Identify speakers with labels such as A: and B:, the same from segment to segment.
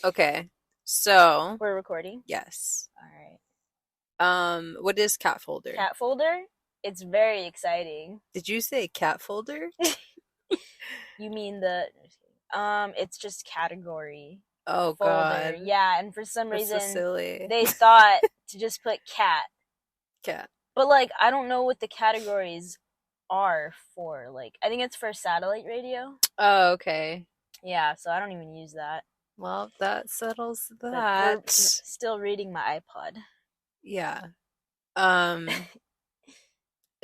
A: Okay. So,
B: We're recording.
A: yes.
B: All right.
A: What is cat folder?
B: Cat folder. It's very exciting.
A: Did you say cat folder?
B: You mean the? It's just category
A: Oh
B: folder.
A: God.
B: Yeah, and for some
A: That's so
B: reason
A: silly.
B: they thought to just put cat,
A: Cat.
B: but like I don't know what the categories are for. Like I think it's for satellite radio.
A: Oh, okay.
B: Yeah, so I don't even use that.
A: Well, that settles
B: But we're
A: that.
B: still reading my iPod.
A: Yeah. Um,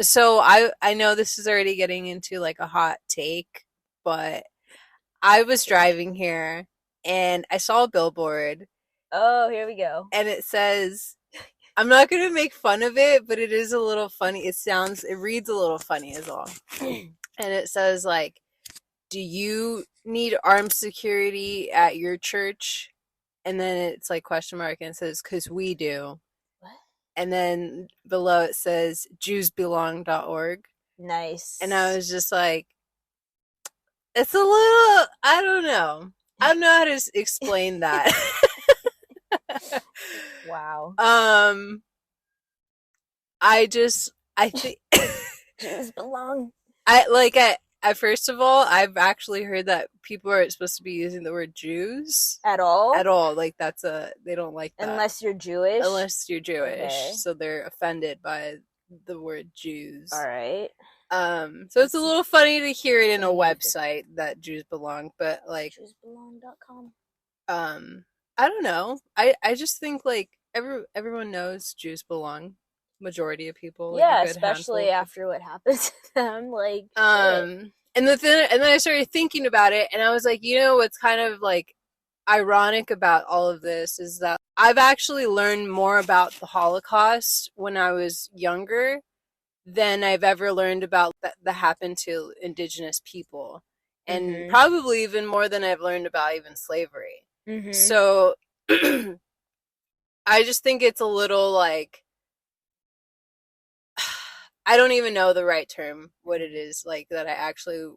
A: so I know this is already getting into like a hot take, but I was driving here and I saw a billboard
B: Oh, here we go.
A: and it says, I'm not gonna make fun of it, but it is a little funny. It reads a little funny as well. And it says like, do you need armed security at your church? And then it's like question mark and it says, cause we do.
B: What?
A: And then below it says jewsbelong.org. And I
B: Nice.
A: was just like, it's a little, I don't know. I don't know how to explain that.
B: Wow.
A: I think
B: Jews belong.
A: First of all, I've actually heard that people aren't supposed to be using the word Jews
B: At all?
A: at all. Like they don't like that.
B: Unless you're Jewish?
A: Unless you're Jewish.
B: Okay.
A: So they're offended by the word Jews.
B: Alright.
A: So it's a little funny to hear it in a website that Jews belong, but like
B: JewsBelong.com.
A: I don't know. I just think like everyone knows Jews belong. Majority of people, like
B: Yeah,
A: a good
B: especially
A: handful.
B: after what happened to them. Like,
A: and then I started thinking about it, and I was like, you know, what's kind of like ironic about all of this is that I've actually learned more about the Holocaust when I was younger than I've ever learned about that happened to indigenous people, and probably even more than I've learned about even slavery. So I just think it's a little like, I don't even know the right term, what it is like that I actually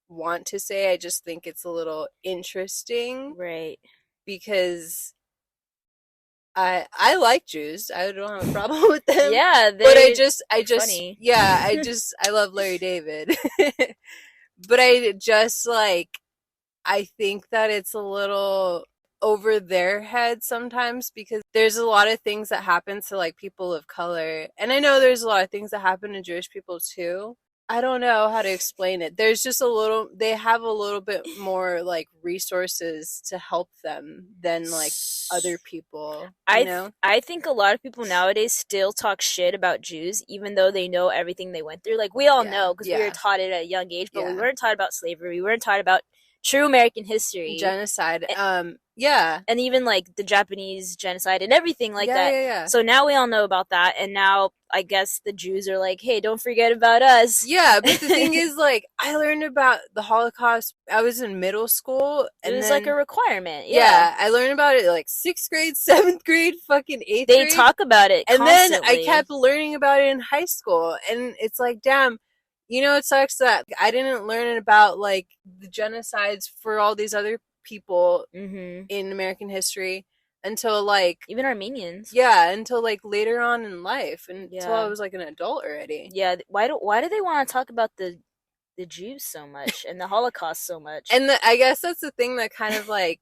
A: want to say. I just think it's a little interesting,
B: right.
A: because I like Jews. I don't have a problem with them.
B: Yeah,
A: but
B: funny.
A: I love Larry David. But I think that it's a little over their head sometimes, because there's a lot of things that happen to like people of color, and I know there's a lot of things that happen to Jewish people too. I don't know how to explain it. There's just they have a little bit more like resources to help them than like other people, you know?
B: I think a lot of people nowadays still talk shit about Jews, even though they know everything they went through. Like, we all know, because we were taught it at a young age, but we weren't taught about slavery. We weren't taught about true American history.
A: Genocide.
B: And even like the Japanese genocide and everything like that.
A: Yeah.
B: So now we all know about that, and now I guess the Jews are like, hey, don't forget about us.
A: Yeah, but the thing is, like, I learned about the Holocaust. I was in middle school, and
B: it was
A: then,
B: like a requirement.
A: Yeah, I learned about it like 6th grade, 7th grade, fucking 8th grade.
B: They talk about it constantly.
A: And then I kept learning about it in high school, and it's like, damn, you know, it sucks that I didn't learn about like the genocides for all these other people in American history until like
B: even Armenians.
A: Yeah, until like later on in life, until I was like an adult already.
B: Yeah, why do they want to talk about the Jews so much and the Holocaust so much?
A: And I guess that's the thing that kind of like,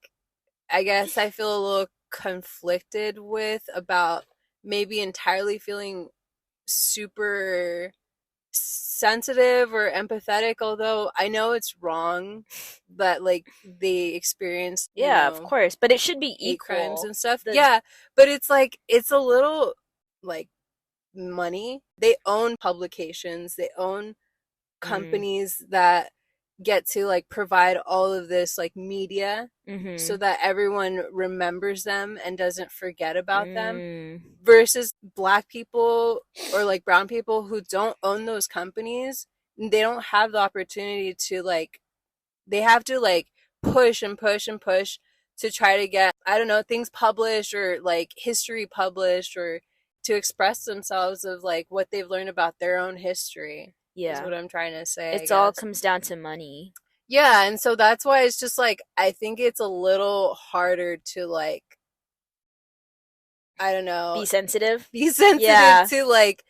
A: I guess I feel a little conflicted with, about maybe entirely feeling super sensitive or empathetic, although I know it's wrong that like they experience
B: of course, but it should be equal
A: crimes and stuff. But it's like, it's a little like money. They own publications, they own companies that get to like provide all of this like media so that everyone remembers them and doesn't forget about them, versus black people or like brown people who don't own those companies. They don't have the opportunity to like, they have to like push and push and push to try to get, I don't know, things published or like history published, or to express themselves of like what they've learned about their own history. Is what I'm trying to say.
B: It all comes down to money.
A: Yeah, and so that's why it's just like I think it's a little harder to like I don't know,
B: Be sensitive.
A: be sensitive
B: Yeah,
A: to like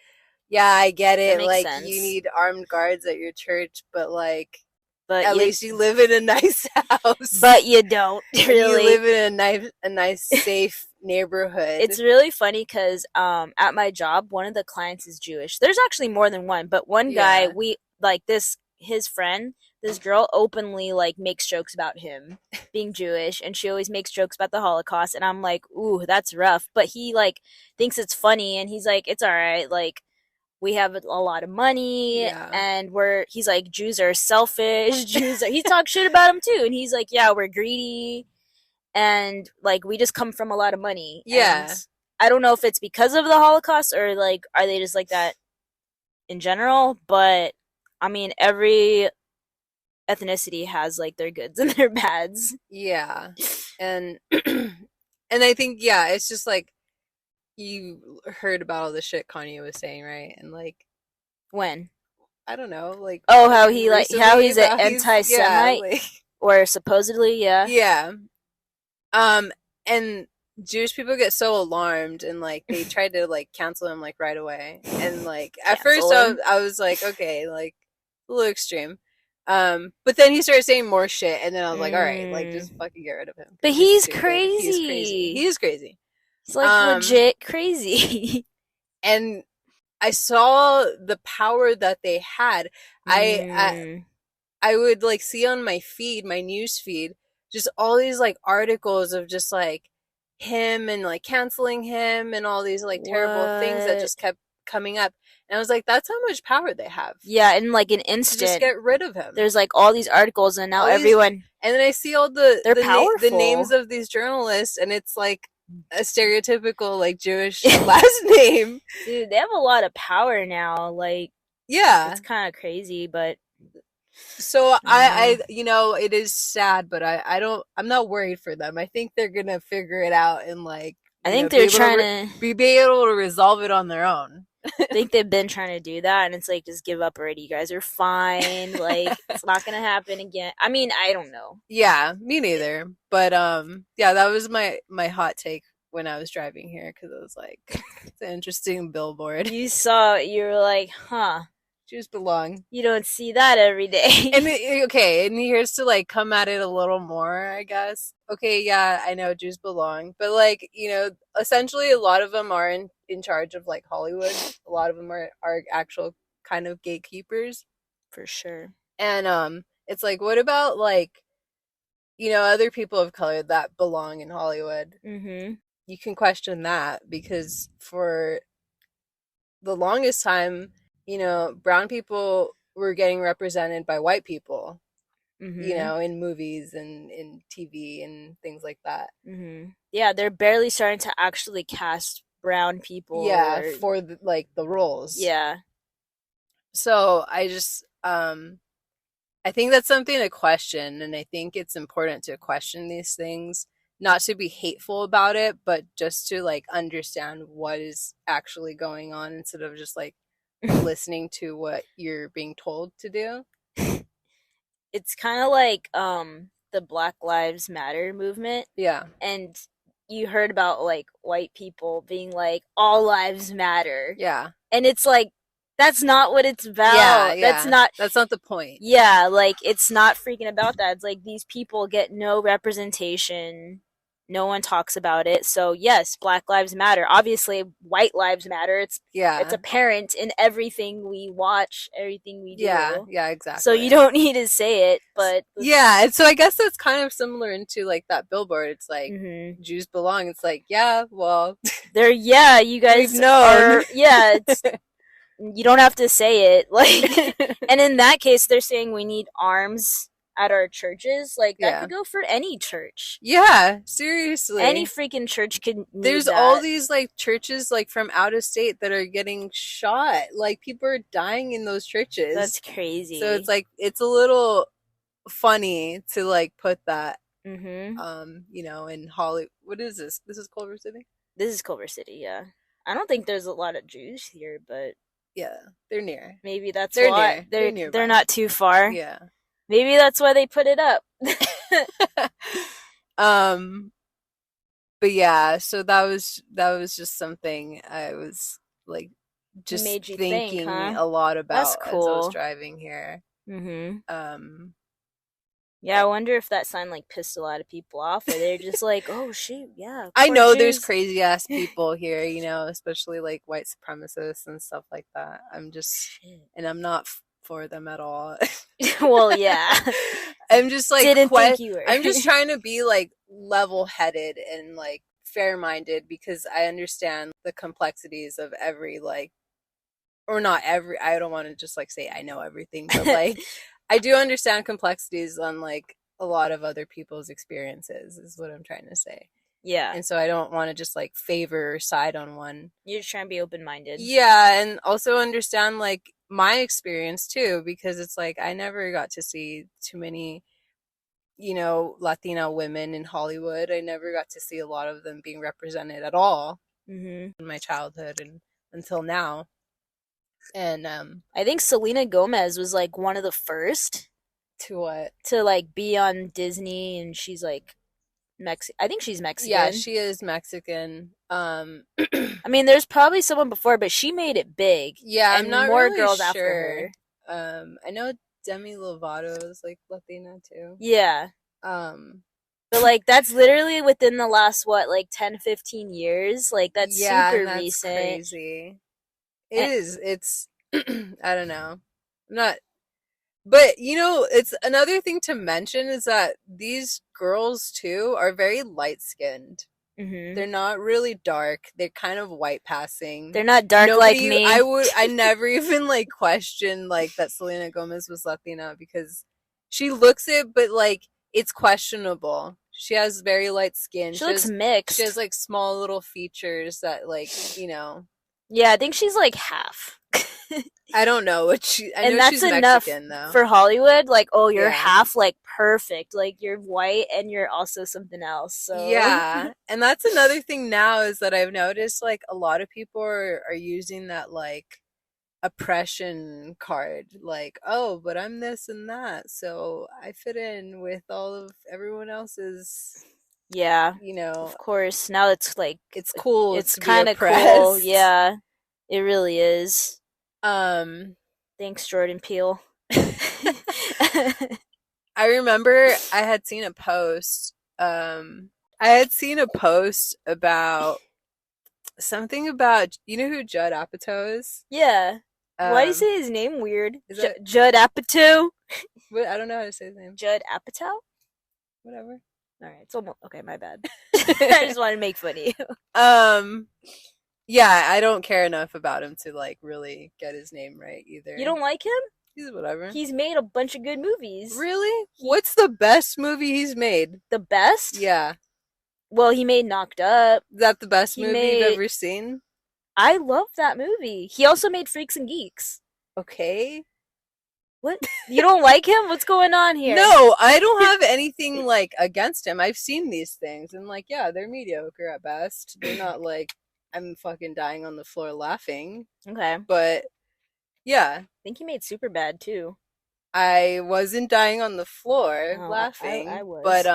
A: yeah, I get
B: that
A: it.
B: makes
A: Like you
B: sense.
A: need armed guards at your church, but like
B: But
A: at least you live in a nice house.
B: you don't
A: And you
B: really.
A: live in a nice safe neighborhood.
B: It's really funny because at my job, one of the clients is Jewish. There's actually more than one, but one guy,
A: Yeah.
B: we like this. His friend, this girl, openly like makes jokes about him being Jewish, and she always makes jokes about the Holocaust. And I'm like, ooh, that's rough. But he like thinks it's funny, and he's like, it's all right. Like we have a lot of money,
A: Yeah.
B: and he's like, Jews are selfish. He talks shit about them too, and he's like, yeah, we're greedy, and like we just come from a lot of money.
A: Yeah.
B: And I don't know if it's because of the Holocaust or like are they just like that in general, but I mean every ethnicity has like their goods and their bads.
A: Yeah. And and I think yeah, it's just like you heard about all the shit Kanye was saying, right? And like
B: When?
A: I don't know, like
B: Oh, how he like how
A: recently
B: he's an
A: about yeah,
B: anti-Semite
A: like
B: or supposedly, yeah.
A: yeah. And Jewish people get so alarmed and like they tried to like cancel him like right away. And like at first I was like, okay, like a little extreme. But then he started saying more shit and then I was like, all right, like just fucking get rid of him.
B: But
A: he's
B: crazy.
A: He's crazy. He is crazy.
B: He's like legit crazy.
A: And I saw the power that they had. I would like see on my feed, my news feed, just all these like articles of just like him and like canceling him and all these like terrible things that just kept coming up. And I was like, that's how much power they have.
B: Yeah, in like an instant.
A: Just get rid of him.
B: There's like all these articles and now everyone.
A: And then I see all the names of these journalists and it's like a stereotypical like Jewish last name.
B: Dude, they have a lot of power now. Like,
A: yeah,
B: it's kind of crazy, but
A: so I you know, it is sad, but I'm not worried for them. I think they're gonna figure it out and like
B: I think they're trying to
A: be able to resolve it on their own.
B: I think they've been trying to do that, and it's like, just give up already. You guys are fine. Like, it's not gonna happen again. I mean, I don't know.
A: Yeah, me neither. But yeah, that was my hot take when I was driving here because it was like it's an interesting billboard.
B: You were like, huh.
A: Jews belong.
B: You don't see that every day.
A: And and here's to like come at it a little more, I guess. Okay, yeah, I know Jews belong, but like, you know, essentially a lot of them are in charge of like Hollywood. A lot of them are actual kind of gatekeepers.
B: For sure.
A: And it's like, what about like, you know, other people of color that belong in Hollywood?
B: Mm-hmm.
A: You can question that because for the longest time, you know, brown people were getting represented by white people, you know, in movies and in TV and things like that.
B: Mm-hmm. Yeah, they're barely starting to actually cast brown people.
A: Yeah, for like the roles.
B: Yeah.
A: So I just, I think that's something to question, and I think it's important to question these things, not to be hateful about it, but just to like understand what is actually going on instead of just like listening to what you're being told to do.
B: It's kind of like the Black Lives Matter movement.
A: Yeah.
B: And you heard about like white people being like all lives matter.
A: Yeah.
B: And it's like that's not what it's about.
A: Yeah. That's not the point.
B: Yeah, like it's not freaking about that. It's like these people get no representation. No one talks about it. So yes, Black Lives Matter. Obviously, white lives matter. It's apparent in everything we watch, everything we do.
A: Yeah, exactly.
B: So you don't need to say it, but
A: yeah. And so I guess that's kind of similar into like that billboard. It's like Jews belong. It's like well,
B: you guys know. Yeah, you don't have to say it. Like, and in that case, they're saying we need arms at our churches. Like, that could go for any church.
A: Yeah, seriously.
B: Any freaking church could need
A: There's all these, like, churches, like, from out of state that are getting shot. Like, people are dying in those churches.
B: That's crazy.
A: So it's, like, it's a little funny to, like, put that, you know, in Hollywood. What is this? This is Culver City?
B: This is Culver City, yeah. I don't think there's a lot of Jews here, but...
A: Yeah, they're near.
B: Maybe that's why. They're not too far.
A: Yeah.
B: Maybe that's why they put it up.
A: um, but yeah, so that was just something I was like just
B: Made you think,
A: thinking
B: huh?
A: a lot
B: That's
A: about as I was
B: cool.
A: driving here.
B: Mm-hmm.
A: Um,
B: Yeah, I wonder if that sign like pissed a lot of people off, or they're just like, "Oh shoot, yeah,
A: I
B: poor
A: know there's
B: Jews."
A: crazy ass people here, especially like white supremacists and stuff like that.
B: Shit.
A: And I'm not for them at all.
B: Well, yeah.
A: I'm just like,
B: Didn't think you were.
A: I'm just trying to be like level headed and like fair minded because I understand the complexities of every like, or not every, I don't want to just like say I know everything, but like, I do understand complexities on like a lot of other people's experiences, is what I'm trying to say.
B: Yeah.
A: And so I don't want to just like favor or side on one.
B: You're just trying to be open minded.
A: Yeah, and also understand like my experience too, because it's like I never got to see too many, Latina women in Hollywood. I never got to see a lot of them being represented at all
B: Mm-hmm.
A: in my childhood and until now. And
B: I think Selena Gomez was like one of the first
A: to what?
B: to like be on Disney, and she's like I think she's
A: Yeah,
B: Mexican.
A: she is Mexican.
B: I mean, there's probably someone before, but she made it big,
A: Yeah, I'm
B: and
A: not
B: more
A: really
B: girls after
A: sure.
B: her.
A: I know Demi Lovato is like Latina too.
B: Yeah.
A: Um,
B: But like that's literally within the last what, like 10, 15 years? Like that's
A: yeah, and
B: super
A: that's
B: recent.
A: crazy. It
B: And,
A: is. It's I don't know. I'm not but it's another thing to mention is that these girls too are very light-skinned.
B: mm-hmm.
A: They're not really dark. They're kind of white passing.
B: They're not dark like me.
A: I never even like questioned like that Selena Gomez was Latina because she looks it, but like it's questionable. She has very light skin.
B: She looks
A: She has
B: mixed.
A: like small little features that like,
B: Yeah, I think she's like half.
A: I don't know I
B: And
A: know
B: that's
A: she's
B: enough
A: Mexican though.
B: for Hollywood. Like, oh, you're
A: Yeah.
B: half like perfect. Like you're white and you're also something else. So
A: Yeah. And that's another thing now is that I've noticed like a lot of people are using that like oppression card. Like, oh, but I'm this and that. So I fit in with all of everyone else's,
B: yeah, of course. Now it's like
A: it's cool
B: it's
A: to be
B: kind of cool.
A: oppressed.
B: Yeah, it really is.
A: Um,
B: Thanks, Jordan Peele.
A: I remember I had seen a post. I had seen a post about something about you know who Judd Apatow is?
B: Yeah. Why do you
A: Um,
B: say his name weird?
A: is it?
B: Judd Apatow?
A: I don't know how to say his name.
B: Judd Apatow?
A: Whatever.
B: All right, it's almost okay. My bad. I just wanted to make fun of you.
A: Yeah, I don't care enough about him to like really get his name right either.
B: You don't like him?
A: He's whatever.
B: He's made a bunch of good movies.
A: Really? What's the best movie he's made?
B: The best?
A: Yeah.
B: Well, he made Knocked Up.
A: Is that the best
B: He
A: movie
B: made-
A: you've ever seen?
B: I love that movie. He also made Freaks and Geeks.
A: Okay.
B: What? You don't like him? What's going on here?
A: No, I don't have anything like against him. I've seen these things and like, yeah, they're mediocre at best. They're not like I'm fucking dying on the floor laughing.
B: Okay.
A: But yeah,
B: I think he made Superbad too.
A: I wasn't dying on the floor
B: Oh,
A: laughing.
B: I was.
A: But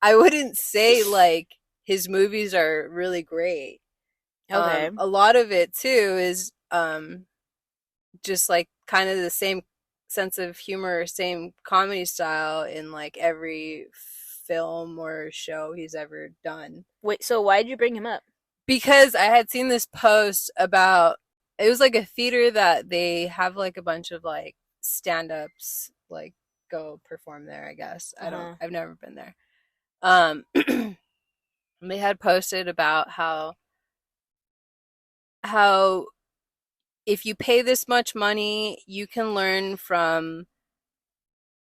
A: I wouldn't say like his movies are really great.
B: Okay.
A: A lot of it too is just like kind of the same sense of humor, same comedy style in like every film or show he's ever done.
B: Wait, so why did you bring him up?
A: Because I had seen this post about it was like a theater that they have like a bunch of like stand-ups like go perform there, I guess. I've never been there. They had posted about how if you pay this much money, you can learn from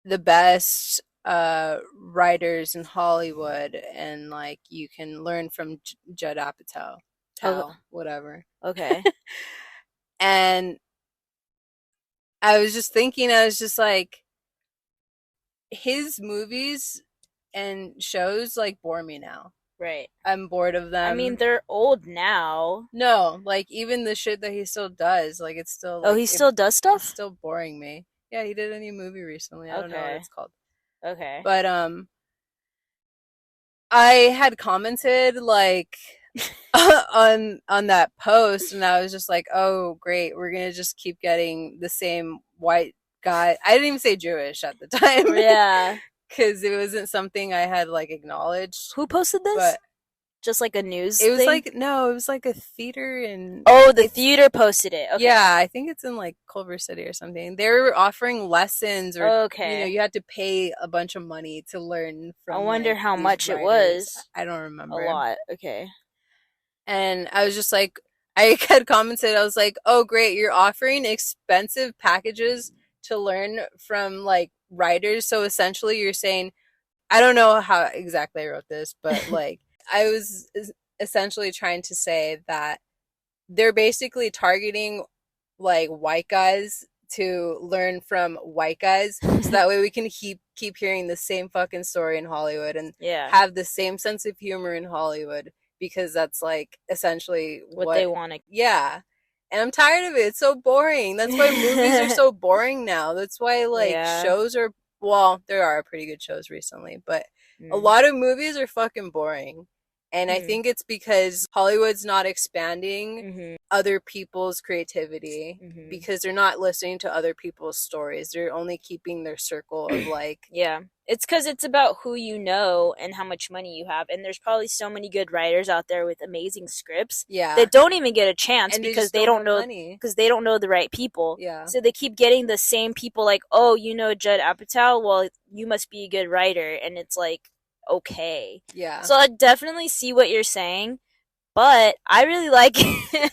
A: the best writers in Hollywood, and like you can learn from Judd Apatow, whatever.
B: Okay.
A: And I was just thinking, I was just like, his movies and shows like bore me now.
B: Right.
A: I'm bored of them.
B: I mean, they're old now.
A: No, like even the shit that he still does, like it's still. Like,
B: he still does stuff?
A: It's still boring me. Yeah, he did a new movie recently. I don't know what
B: Okay.
A: it's called.
B: Okay.
A: But I had commented like on that post, and I was just like, "Oh, great. We're going to just keep getting the same white guy." I didn't even say Jewish at the time
B: Yeah.
A: cuz it wasn't something I had like acknowledged,
B: Who posted this?
A: but
B: Just like a news
A: it was
B: thing?
A: like no, it was like a theater and
B: Oh, the
A: it's
B: theater posted it. Okay.
A: yeah, I think it's in like Culver City or something. They were offering lessons or
B: Okay.
A: you had to pay a bunch of money to learn
B: I
A: from
B: wonder
A: like
B: how
A: these
B: much it
A: writers.
B: was.
A: I don't
B: A
A: remember.
B: lot. Okay.
A: And I was just like I had commented, I was like, "Oh, great, you're offering expensive packages to learn from like writers." So essentially you're saying I don't know how exactly I wrote this, but like I was essentially trying to say that they're basically targeting like white guys to learn from white guys so that way we can keep hearing the same fucking story in Hollywood and
B: Yeah.
A: have the same sense of humor in Hollywood because that's like essentially
B: What they
A: what
B: want to.
A: yeah. And I'm tired of it. It's so boring. That's why movies are so boring now. That's why like
B: Yeah.
A: shows are well, there are pretty good shows recently, but a
B: Mm.
A: lot of movies are fucking boring. And I
B: Mm.
A: think it's because Hollywood's not expanding
B: Mm-hmm.
A: other people's creativity
B: Mm-hmm.
A: because they're not listening to other people's stories. They're only keeping their circle of like
B: Yeah. It's because it's about who you know and how much money you have. And there's probably so many good writers out there with amazing scripts
A: yeah,
B: that don't even get a chance
A: and they
B: because
A: just
B: they
A: don't
B: don't
A: have
B: know
A: money.
B: because they don't know the right people.
A: Yeah.
B: So they keep getting the same people like, oh, you know Judd Apatow? Well, you must be a good writer. And it's like, okay.
A: Yeah.
B: So I definitely see what you're saying, but I really like it.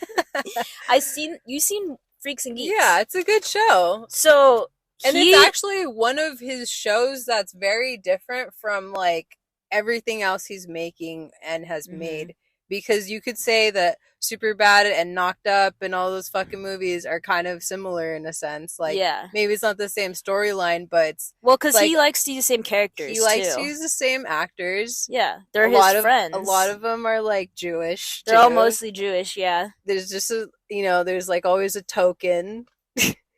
B: You seen Freaks and Geeks.
A: Yeah, it's a good show.
B: So
A: And it's
B: he
A: actually one of his shows that's very different from like everything else he's making and has
B: mm-hmm.
A: made. Because you could say that Superbad and Knocked Up and all those fucking movies are kind of similar in a sense. Like
B: Yeah.
A: maybe it's not the same storyline, but
B: Well, because
A: like
B: he likes to use the same
A: he
B: characters
A: likes to
B: too.
A: use the same actors.
B: Yeah, they're his
A: A lot
B: friends.
A: of them are like Jewish
B: They're all
A: too.
B: mostly Jewish. Yeah.
A: There's just a there's like always a token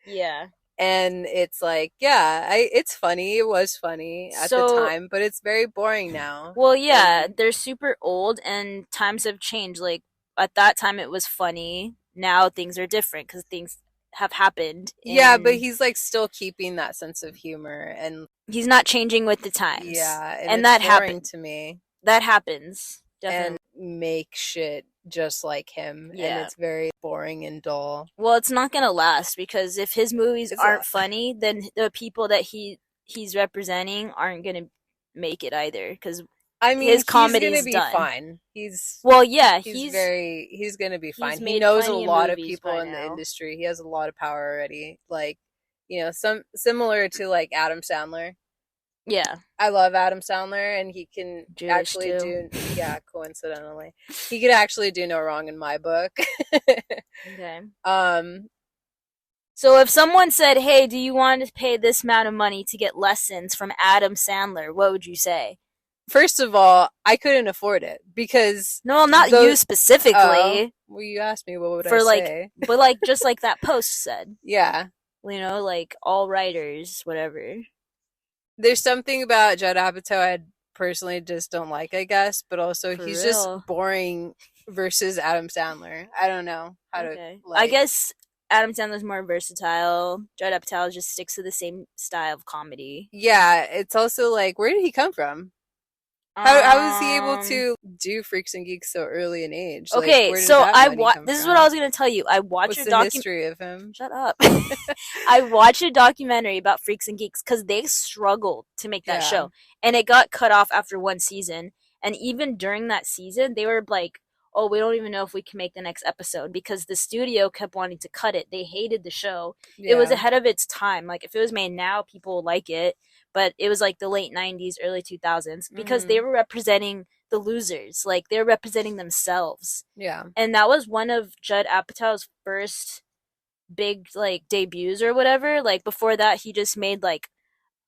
B: Yeah.
A: and it's like it's funny, it was funny at the
B: So,
A: time, but it's very boring now.
B: well, yeah,
A: And
B: they're super old, and times have changed. Like at that time, it was funny. Now things are different because things have happened,
A: yeah, but
B: and
A: he's like still keeping that sense of humor and
B: he's not changing with the times,
A: yeah, and
B: and
A: it's
B: that
A: boring
B: happens.
A: to me.
B: That happens
A: And
B: definitely.
A: make shit just like him and
B: Yeah.
A: it's very boring and dull.
B: Well, it's not gonna last because if his movies
A: It's
B: aren't
A: a
B: funny, then the people that he's representing aren't gonna make it either because
A: I mean,
B: his
A: he's gonna
B: comedy's
A: be
B: done.
A: fine.
B: Well, yeah,
A: He's gonna be
B: he's
A: fine. He
B: made
A: knows a
B: plenty of
A: lot of
B: movies
A: people
B: by
A: in the
B: now.
A: industry. He has a lot of power already. Like, some similar to like Adam Sandler.
B: Yeah,
A: I love Adam Sandler and he can
B: Jewish
A: actually
B: too.
A: do yeah, coincidentally. He could actually do no wrong in my book.
B: Okay.
A: um
B: So if someone said, "Hey, do you want to pay this amount of money to get lessons from Adam Sandler?" What would you say?
A: First of all, I couldn't afford it because
B: No, not you
A: those
B: specifically.
A: well, you asked me what would I
B: For like,
A: say?
B: but like just like that post said,
A: Yeah.
B: like all writers, whatever.
A: There's something about Judd Apatow I personally just don't like, I guess, but also
B: For
A: he's just
B: real.
A: boring versus Adam Sandler. I don't know how to
B: Okay. I
A: like.
B: guess Adam Sandler's more versatile. Judd Apatow just sticks to the same style of comedy.
A: Yeah, it's also like, where did he come from? How was he able
B: Um.
A: to do Freaks and Geeks so early in age? Like,
B: Okay,
A: where did
B: so
A: that money come
B: This is what I
A: from?
B: was gonna tell you. I watched
A: What's
B: a
A: the
B: document.
A: history of him?
B: Shut up. I watched a documentary about Freaks and Geeks because they struggled to make that
A: Yeah,
B: show, and it got cut off after one season. And even during that season, they were like, "Oh, we don't even know if we can make the next episode," because the studio kept wanting to cut it. They hated the show. It was
A: yeah.
B: ahead of its time. Like if it was made now, people would like it, but it was like the late '90s, early 2000s because they
A: Hmm.
B: were representing the losers. Like they were representing themselves,
A: Yeah,
B: and that was one of Judd Apatow's first big like debuts or whatever. Like before that, he just made like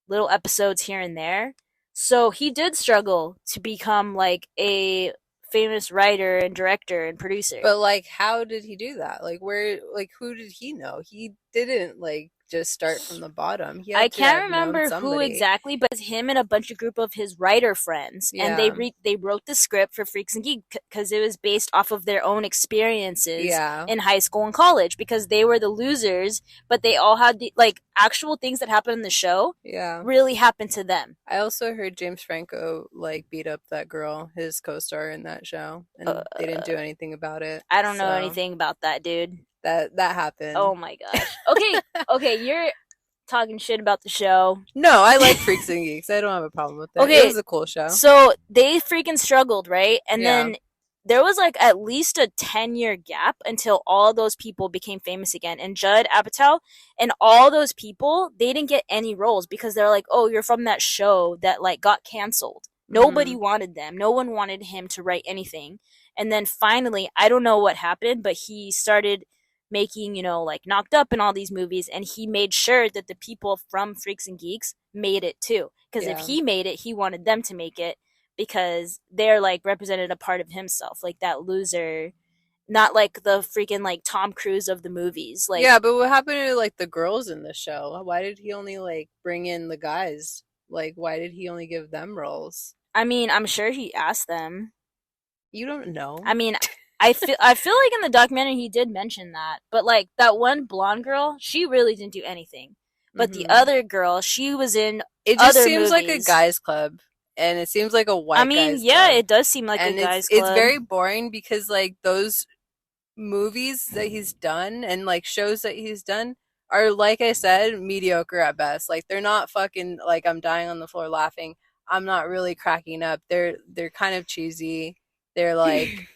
B: little episodes here and there. So he did struggle to become like a famous writer and director and producer.
A: but like, how did he do that? Like, where? Like, who did he know? He didn't like just start from the bottom. He
B: I
A: had to
B: can't
A: have known
B: remember who
A: somebody.
B: exactly, but it's him and a bunch of group of his writer friends, and
A: Yeah.
B: they wrote the script for Freaks and Geeks because it was based off of their own experiences
A: Yeah.
B: in high school and college, because they were the losers, but they all had the like actual things that happened in the show
A: Yeah.
B: really happened to them.
A: I also heard James Franco like beat up that girl, his co-star in that show, and they didn't do anything about it.
B: I don't know
A: So
B: anything about that, dude.
A: that happened.
B: Oh my gosh. Okay, you're talking shit about the show.
A: No, I like Freaks and Geeks. I don't have a problem with it.
B: Okay,
A: It was a cool show.
B: So they freaking struggled, right? And
A: Yeah.
B: then there was like at least a 10-year gap until all those people became famous again. And Judd Apatow and all those people, they didn't get any roles because they're like, oh, you're from that show that like got canceled. Nobody wanted them. No one wanted him to write anything. And then finally, I don't know what happened, but he started making, like Knocked Up and all these movies, and he made sure that the people from Freaks and Geeks made it too. Because if he made it, he wanted them to make it because they're like represented a part of himself, like that loser, not like the freaking like Tom Cruise of the movies. Like,
A: yeah, but what happened to like the girls in the show? Why did he only like bring in the guys? Like, why did he only give them roles?
B: I mean, I'm sure he asked them.
A: You don't know.
B: I mean, I feel like in the documentary he did mention that, but like that one blonde girl, she really didn't do anything. But the other girl, she was in.
A: It just
B: other
A: seems like a
B: movies.
A: guys' club, and it seems like a white.
B: I mean,
A: guys
B: yeah,
A: club.
B: it does seem like
A: And
B: a guys' club.
A: It's very boring because like those movies that he's done and like shows that he's done are, like I said, mediocre at best. Like they're not fucking like I'm dying on the floor laughing. I'm not really cracking up. They're kind of cheesy. They're like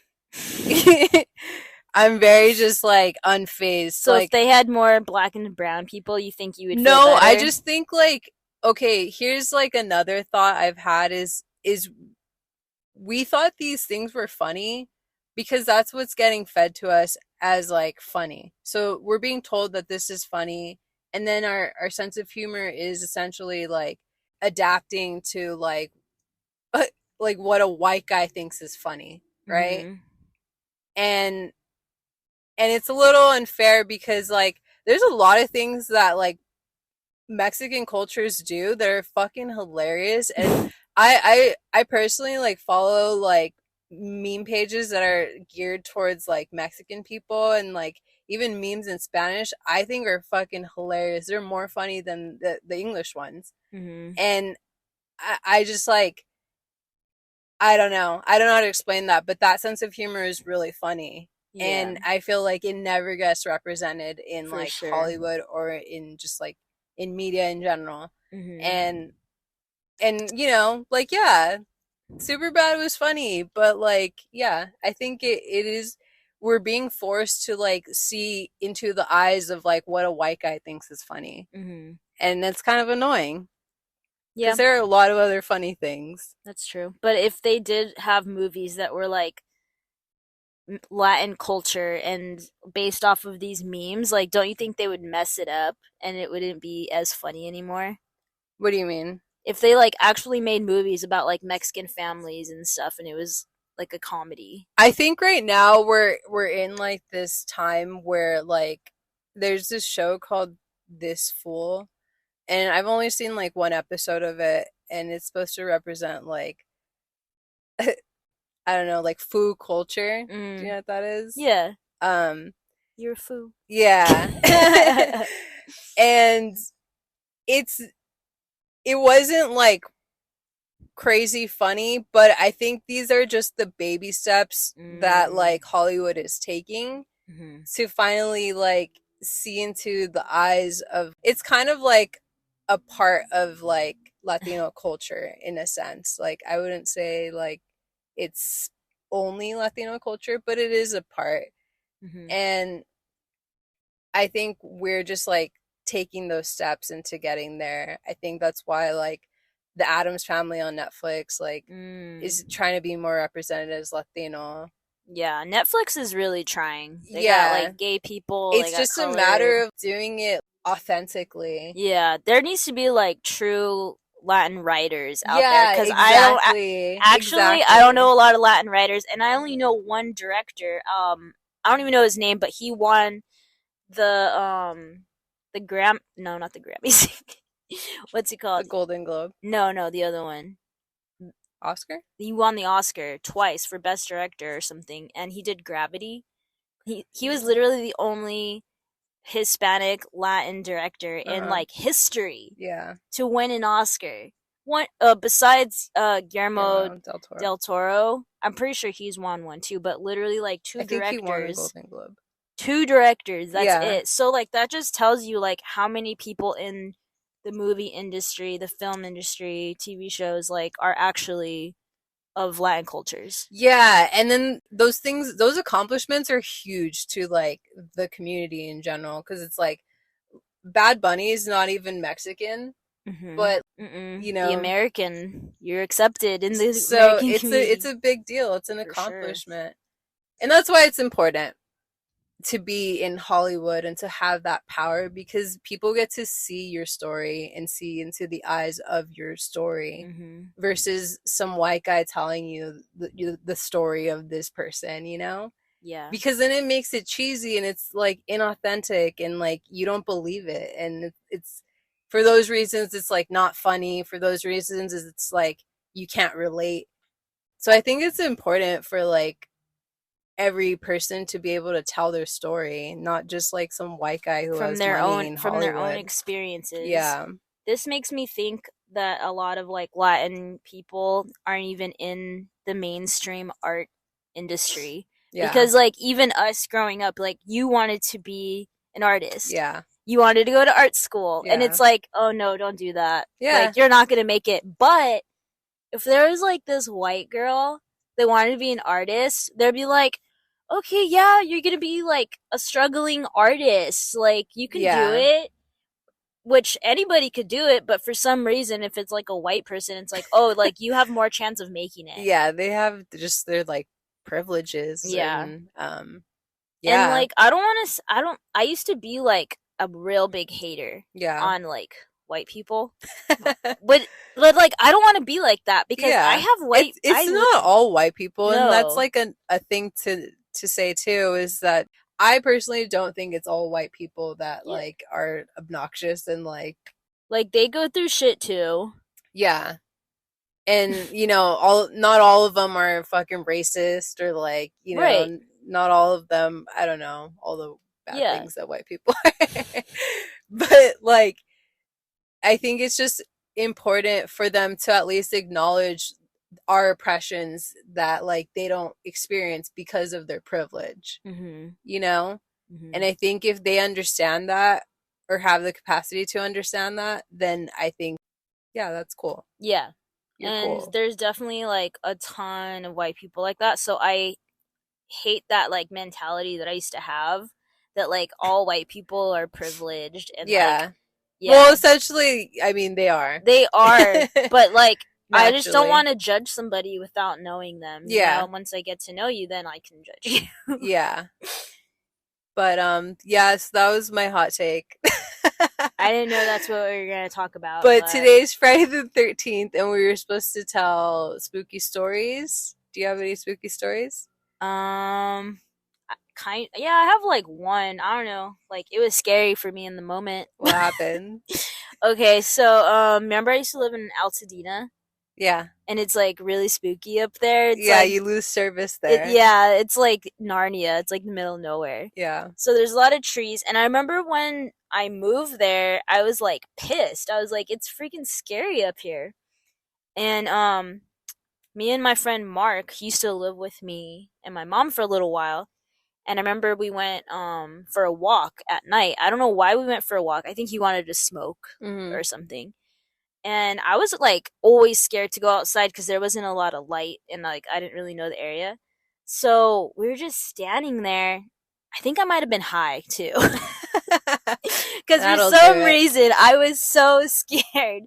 A: I'm very just like unfazed.
B: So
A: like,
B: if they had more black and brown people, you think you would feel
A: no,
B: better?
A: I just think like, okay, here's like another thought I've had is we thought these things were funny because that's what's getting fed to us as like funny. So we're being told that this is funny, and then our sense of humor is essentially like adapting to like what a white guy thinks is funny, right?
B: Mm-hmm.
A: And it's a little unfair because like there's a lot of things that like Mexican cultures do that are fucking hilarious, and I personally like follow like meme pages that are geared towards like Mexican people, and like even memes in Spanish I think are fucking hilarious. They're more funny than the English ones.
B: Mm-hmm.
A: And I just like I don't know how to explain that, but that sense of humor is really funny.
B: Yeah.
A: And I feel like it never gets represented in
B: For
A: like
B: sure.
A: Hollywood or in just like in media in general.
B: Mm-hmm.
A: And you know, like, yeah, Superbad was funny, but like, yeah, I think it is, we're being forced to like see into the eyes of like what a white guy thinks is funny.
B: Mm-hmm.
A: And that's kind of annoying.
B: Yeah,
A: Because there are a lot of other funny things.
B: that's true. But if they did have movies that were like Latin culture and based off of these memes, like, don't you think they would mess it up and it wouldn't be as funny anymore?
A: What do you mean?
B: If they like actually made movies about like Mexican families and stuff and it was like a comedy.
A: I think right now we're in like this time where like there's this show called This Fool, and I've only seen like one episode of it, and it's supposed to represent like I don't know, like foo culture. Do you know what that is?
B: Yeah.
A: Um,
B: You're a foo.
A: yeah. And it wasn't like crazy funny, but I think these are just the baby steps that like Hollywood is taking to finally like see into the eyes of, it's kind of like a part of like Latino culture in a sense. Like I wouldn't say like it's only Latino culture, but it is a part. And I think we're just like taking those steps into getting there. I think that's why like the Addams Family on Netflix like is trying to be more represented as Latino.
B: Yeah, Netflix is really trying. They got like gay people.
A: It's just a matter of doing it authentically.
B: Yeah, there needs to be like true Latin writers out
A: Yeah,
B: there because
A: exactly.
B: I don't know a lot of Latin writers, and I only know one director. I don't even know his name, but he won the no, not the Grammys. What's it
A: The
B: called?
A: Golden Globe.
B: No, the other one.
A: Oscar?
B: He won the Oscar twice for Best Director or something, and he did Gravity. He was literally the only Hispanic Latin director in
A: Uh-huh.
B: like history
A: Yeah.
B: to win an Oscar. One besides Guillermo
A: Guillermo del Toro.
B: del Toro, I'm pretty sure he's won one too. But literally, like
A: I think he won a Golden Globe.
B: two directors. That's
A: Yeah.
B: it. So like that just tells you like how many people in the movie industry, the film industry, TV shows like are actually of Latin cultures.
A: Yeah, and then those accomplishments are huge to like the community in general because it's like Bad Bunny is not even Mexican,
B: Mm-hmm.
A: but
B: The American, you're accepted in the
A: so
B: American community.
A: it's a big deal. It's an
B: For sure.
A: accomplishment. And that's why it's important to be in Hollywood and to have that power because people get to see your story and see into the eyes of your story versus some white guy telling you the story of this person, you know?
B: Yeah.
A: Because then it makes it cheesy and it's like inauthentic and like you don't believe it. And it's for those reasons, it's like not funny. For those reasons, it's like you can't relate. So I think it's important for like every person to be able to tell their story, not just like some white guy who has money in
B: from their own
A: Hollywood.
B: experiences.
A: Yeah.
B: This makes me think that a lot of like Latin people aren't even in the mainstream art industry.
A: Yeah.
B: Because like even us growing up, like you wanted to be an artist.
A: Yeah.
B: You wanted to go to art school.
A: Yeah.
B: And it's like, oh no, don't do that.
A: Yeah.
B: Like you're not gonna make it. But if there was like this white girl that wanted to be an artist, they'd be like, okay, yeah, you're gonna be like a struggling artist. Like you can do it. Which anybody could do it, but for some reason, if it's like a white person, it's like, oh, like you have more chance of making it.
A: Yeah, they have just their like privileges.
B: Yeah.
A: And,
B: yeah. And like I used to be like a real big hater on like white people. but like I don't want to be like that because I have white
A: it's not all white people and that's like a thing to say too is that I personally don't think it's all white people that like are obnoxious and like
B: they go through shit too.
A: Yeah. And not all of them are fucking racist or like, not all of them, I don't know, all the bad things that white people are. But like I think it's just important for them to at least acknowledge our oppressions that like they don't experience because of their privilege. And I think if they understand that or have the capacity to understand that, then I think that's cool.
B: You're cool. There's definitely like a ton of white people like that, so I hate that like mentality that I used to have that like all white people are privileged and
A: well, essentially, I mean, they are.
B: But like I just don't want to judge somebody without knowing them. Once I get to know you, then I can judge you.
A: But so that was my hot take.
B: I didn't know that's what we were gonna talk about.
A: But today's Friday the 13th, and we were supposed to tell spooky stories. Do you have any spooky stories?
B: I have like one. I don't know. Like it was scary for me in the moment.
A: What happened?
B: Okay, so remember I used to live in Altadena?
A: Yeah.
B: And it's like really spooky up there. It's
A: like, you lose service there.
B: It's like Narnia. It's like the middle of nowhere.
A: Yeah.
B: So there's a lot of trees. And I remember when I moved there, I was like pissed. I was like, it's freaking scary up here. And me and my friend Mark, he used to live with me and my mom for a little while. And I remember we went for a walk at night. I don't know why we went for a walk. I think he wanted to smoke or something. And I was like always scared to go outside because there wasn't a lot of light and like I didn't really know the area. So we were just standing there. I think I might have been high too. Because for some reason I was so scared.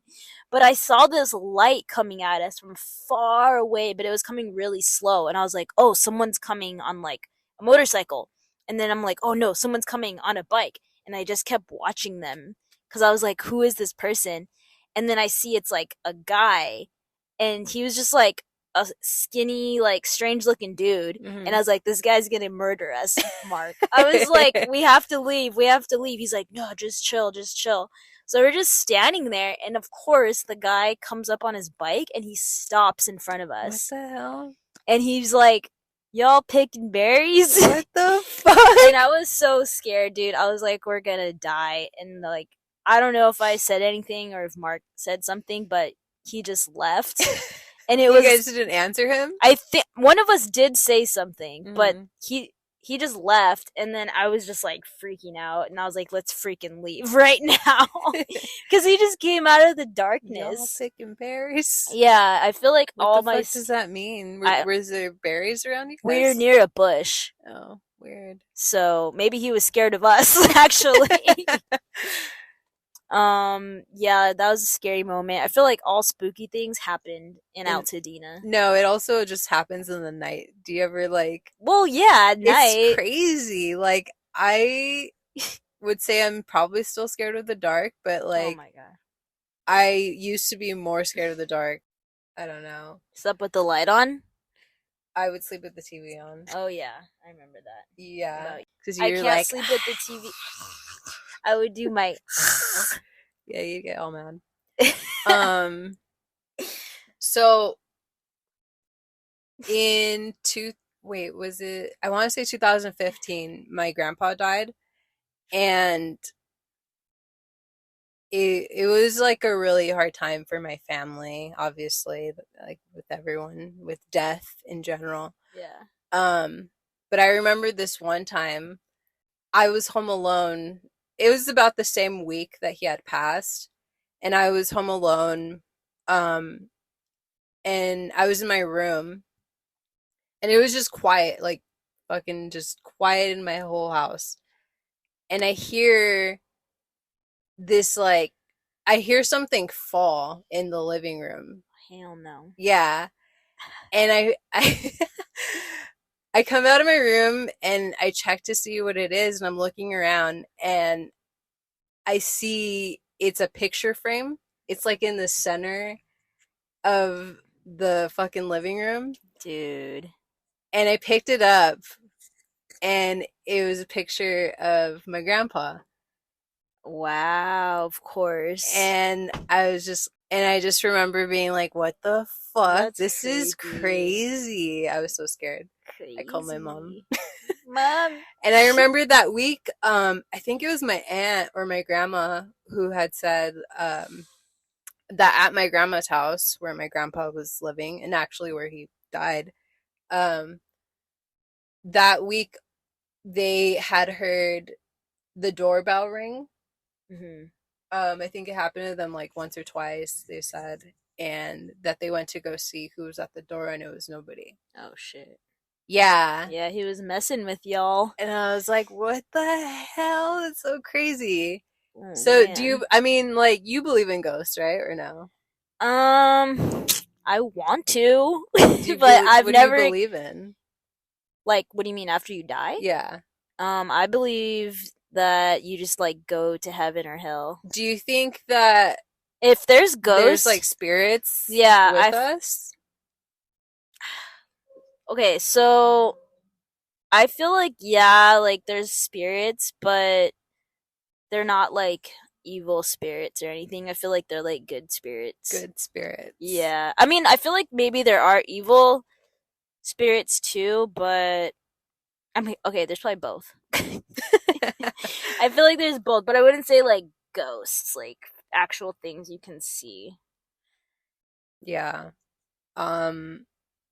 B: But I saw this light coming at us from far away, but it was coming really slow. And I was like, oh, someone's coming on like a motorcycle. And then I'm like, oh no, someone's coming on a bike. And I just kept watching them because I was like, who is this person? And then I see it's like a guy, and he was just like a skinny, like strange looking dude, and I was like, this guy's gonna murder us, Mark. I was like, we have to leave, we have to leave. He's like, no, just chill, just chill. So we're just standing there, and of course the guy comes up on his bike and he stops in front of
A: What
B: us.
A: the hell?
B: And he's like, y'all picking berries?
A: What the fuck?
B: And I was so scared, dude. I was like, we're gonna die. And like, I don't know if I said anything or if Mark said something, but he just left. And it
A: You
B: was,
A: guys didn't answer him?
B: I think one of us did say something, but
A: Mhm.
B: he just left, and then I was just like freaking out, and I was like, let's freaking leave right now. Because he just came out of the
A: Y'all
B: darkness.
A: picking berries?
B: Yeah, I feel like
A: What
B: all
A: the
B: my
A: fuck does that mean?
B: I-
A: Was there berries around you
B: we're
A: guys?
B: near a bush,
A: Oh, weird.
B: so maybe he was scared of us actually. Yeah, that was a scary moment. I feel like all spooky things happened in
A: And-
B: Altadena.
A: No, it also just happens in the night. Do you ever like
B: Well, yeah, at night.
A: It's crazy. Like I would say I'm probably still scared of the dark, but
B: Oh
A: like
B: my god.
A: I used to be more scared of the dark. I don't know.
B: Slept with the light on?
A: I would sleep with the TV on.
B: Oh yeah, I remember that.
A: Yeah,
B: No,
A: because
B: I
A: you're
B: can't
A: like,
B: sleep with the TV. I would do my
A: yeah, you get all mad. So in was it? I want to say 2015. My grandpa died, and it was like a really hard time for my family, obviously, like with everyone, with death in general.
B: Yeah.
A: But I remember this one time I was home alone. It was about the same week that he had passed, and I was home alone. Um, and I was in my room, and it was just quiet, like fucking just quiet in my whole house. And this like I hear something fall in the living room.
B: Hell no.
A: Yeah. And I I come out of my room and I check to see what it is, and I'm looking around and I see it's a picture frame. It's like in the center of the fucking living room.
B: Dude.
A: And I picked it up and it was a picture of my grandpa.
B: Wow, of course.
A: And I just remember being like, what the fuck?
B: That's
A: This is
B: creepy.
A: crazy. I was so scared.
B: Crazy.
A: I called my mom.
B: Mom.
A: And I remember that week, I think it was my aunt or my grandma who had said that at my grandma's house where my grandpa was living and actually where he died, that week they had heard the doorbell ring.
B: Mm-hmm.
A: I think it happened to them like once or twice, they said, and that they went to go see who was at the door and it was nobody.
B: Oh shit.
A: Yeah.
B: Yeah, he was messing with y'all.
A: And I was like, what the hell? It's so crazy.
B: Oh,
A: So
B: man.
A: I mean, like, you believe in ghosts, right? Or no?
B: I want to,
A: But
B: I've
A: what
B: never
A: do you believe in?
B: like. What do you mean after you die?
A: Yeah.
B: I believe that you just like go to heaven or hell.
A: Do you think that
B: If there's ghosts,
A: there's like spirits
B: yeah,
A: with us?
B: Okay, so I feel like yeah, like there's spirits, but they're not like evil spirits or anything. I feel like they're like good spirits.
A: Good spirits.
B: Yeah. I mean, I feel like maybe there are evil spirits too, but I mean, okay, there's probably both. I feel like there's both, but I wouldn't say like ghosts, like actual things you can see.
A: Yeah.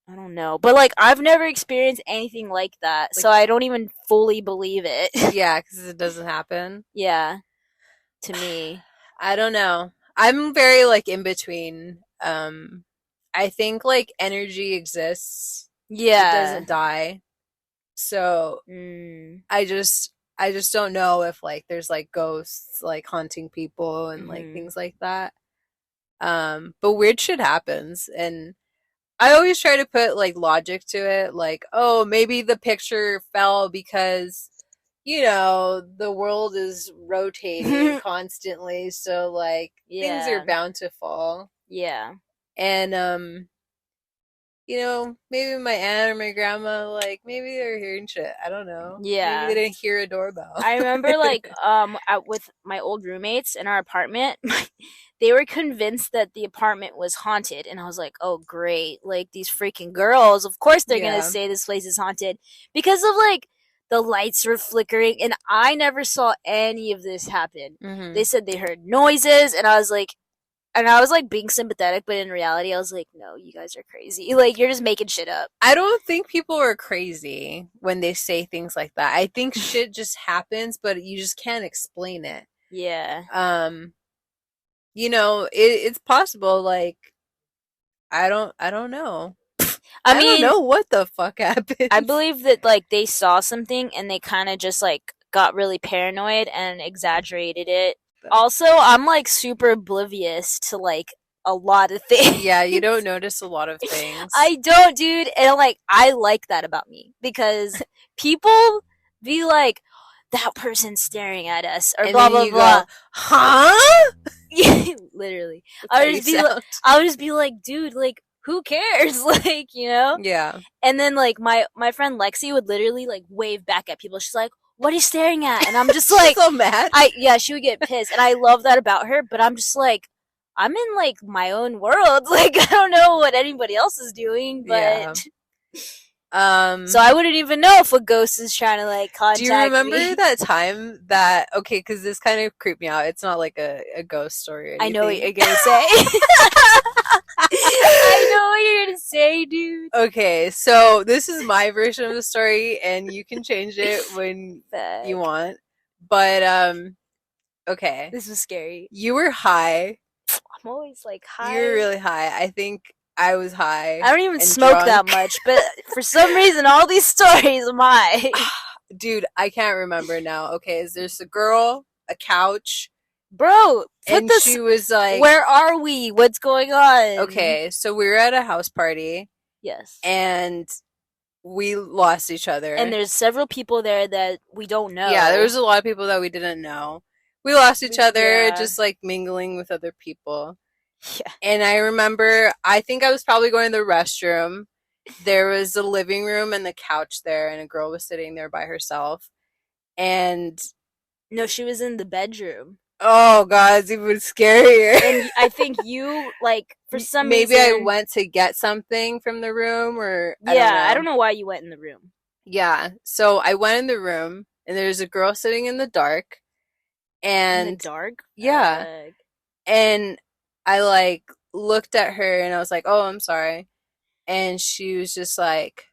B: I don't know, but like I've never experienced anything like that, so I don't even fully believe it.
A: Yeah, because it doesn't happen.
B: Yeah, to me.
A: I don't know. I'm very like in between. I think like energy exists.
B: Yeah.
A: It doesn't die. So I just don't know if like there's like ghosts like haunting people and like things like that. But weird shit happens, and I always try to put like logic to it, like, oh, maybe the picture fell because the world is rotating constantly, so like things are bound to fall.
B: Yeah.
A: And you know, maybe my aunt or my grandma, like, maybe they're hearing shit. I don't know. Maybe they
B: Yeah.
A: didn't hear a doorbell.
B: I remember like with my old roommates in our apartment, they were convinced that the apartment was haunted, and I was like, "Oh great. Like these freaking girls, of course they're going to
A: Yeah.
B: say this place is haunted because of like the lights were flickering and I never saw any of this happen. They
A: Hmm.
B: said they heard noises and I was like being sympathetic, but in reality I was like, "No, you guys are crazy. Like you're just making shit up."
A: I don't think people are crazy when they say things like that. I think shit just happens, but you just can't explain it.
B: Yeah.
A: Um, you know, it's possible. Like, I don't know.
B: I
A: I don't
B: mean,
A: know what the fuck
B: I
A: happens.
B: believe that like they saw something and they kind of just like got really paranoid and exaggerated it. Also, I'm like super oblivious to like a lot of things.
A: Yeah, you don't notice a lot of things.
B: I don't, dude, and like I like that about me because people be like that person's staring at us or
A: And
B: blah
A: then
B: blah
A: you
B: blah.
A: go, huh?
B: Literally.
A: That's how you sound.
B: I would just be like, dude, like who cares? Like, you know?
A: Yeah.
B: And then like my friend Lexi would literally like wave back at people. She's like, "What are you staring at?" And I'm just
A: She's
B: like,
A: so mad.
B: she would get pissed, and I love that about her. But I'm just like, I'm in like my own world. Like I don't know what anybody else is doing,
A: Yeah.
B: but so I wouldn't even know if a ghost is trying to like
A: Do you
B: contact
A: remember
B: me.
A: that time that, okay, because this kind of creeped me out. It's not like a ghost story or
B: I know what
A: anything.
B: you're gonna say. I know what you're gonna say, dude.
A: Okay, so this is my version of the story, and you can change it when you
B: Fuck.
A: want. But okay,
B: This was scary.
A: you were high.
B: I'm always like
A: You were
B: high.
A: really high. I think I was high
B: I don't even
A: and
B: smoke that
A: drunk.
B: much, but for some reason, all these stories am I.
A: Dude, I can't remember now. Okay, there's a girl, a couch,
B: Bro, put
A: and
B: this.
A: she was like,
B: Where are we? What's going on?
A: okay, so we were at a house party,
B: Yes.
A: and we lost each other.
B: And there's several people there that we don't know.
A: Yeah, there was a lot of people that we didn't know. We lost each other
B: Yeah.
A: just like mingling with other people.
B: Yeah.
A: And I remember, I think I was probably going to the restroom. There was a living room and the couch there, and a girl was sitting there by herself. And
B: No, she was in the bedroom.
A: oh god, it's even scarier.
B: And I think you, like, for some
A: Maybe
B: reason.
A: I went to get something from the room, or
B: Yeah, I don't know why you went in the room.
A: Yeah, so I went in the room, and there's a girl sitting in the dark. And
B: in the dark?
A: yeah. And I like looked at her and I was like, "Oh, I'm sorry." And she was just like,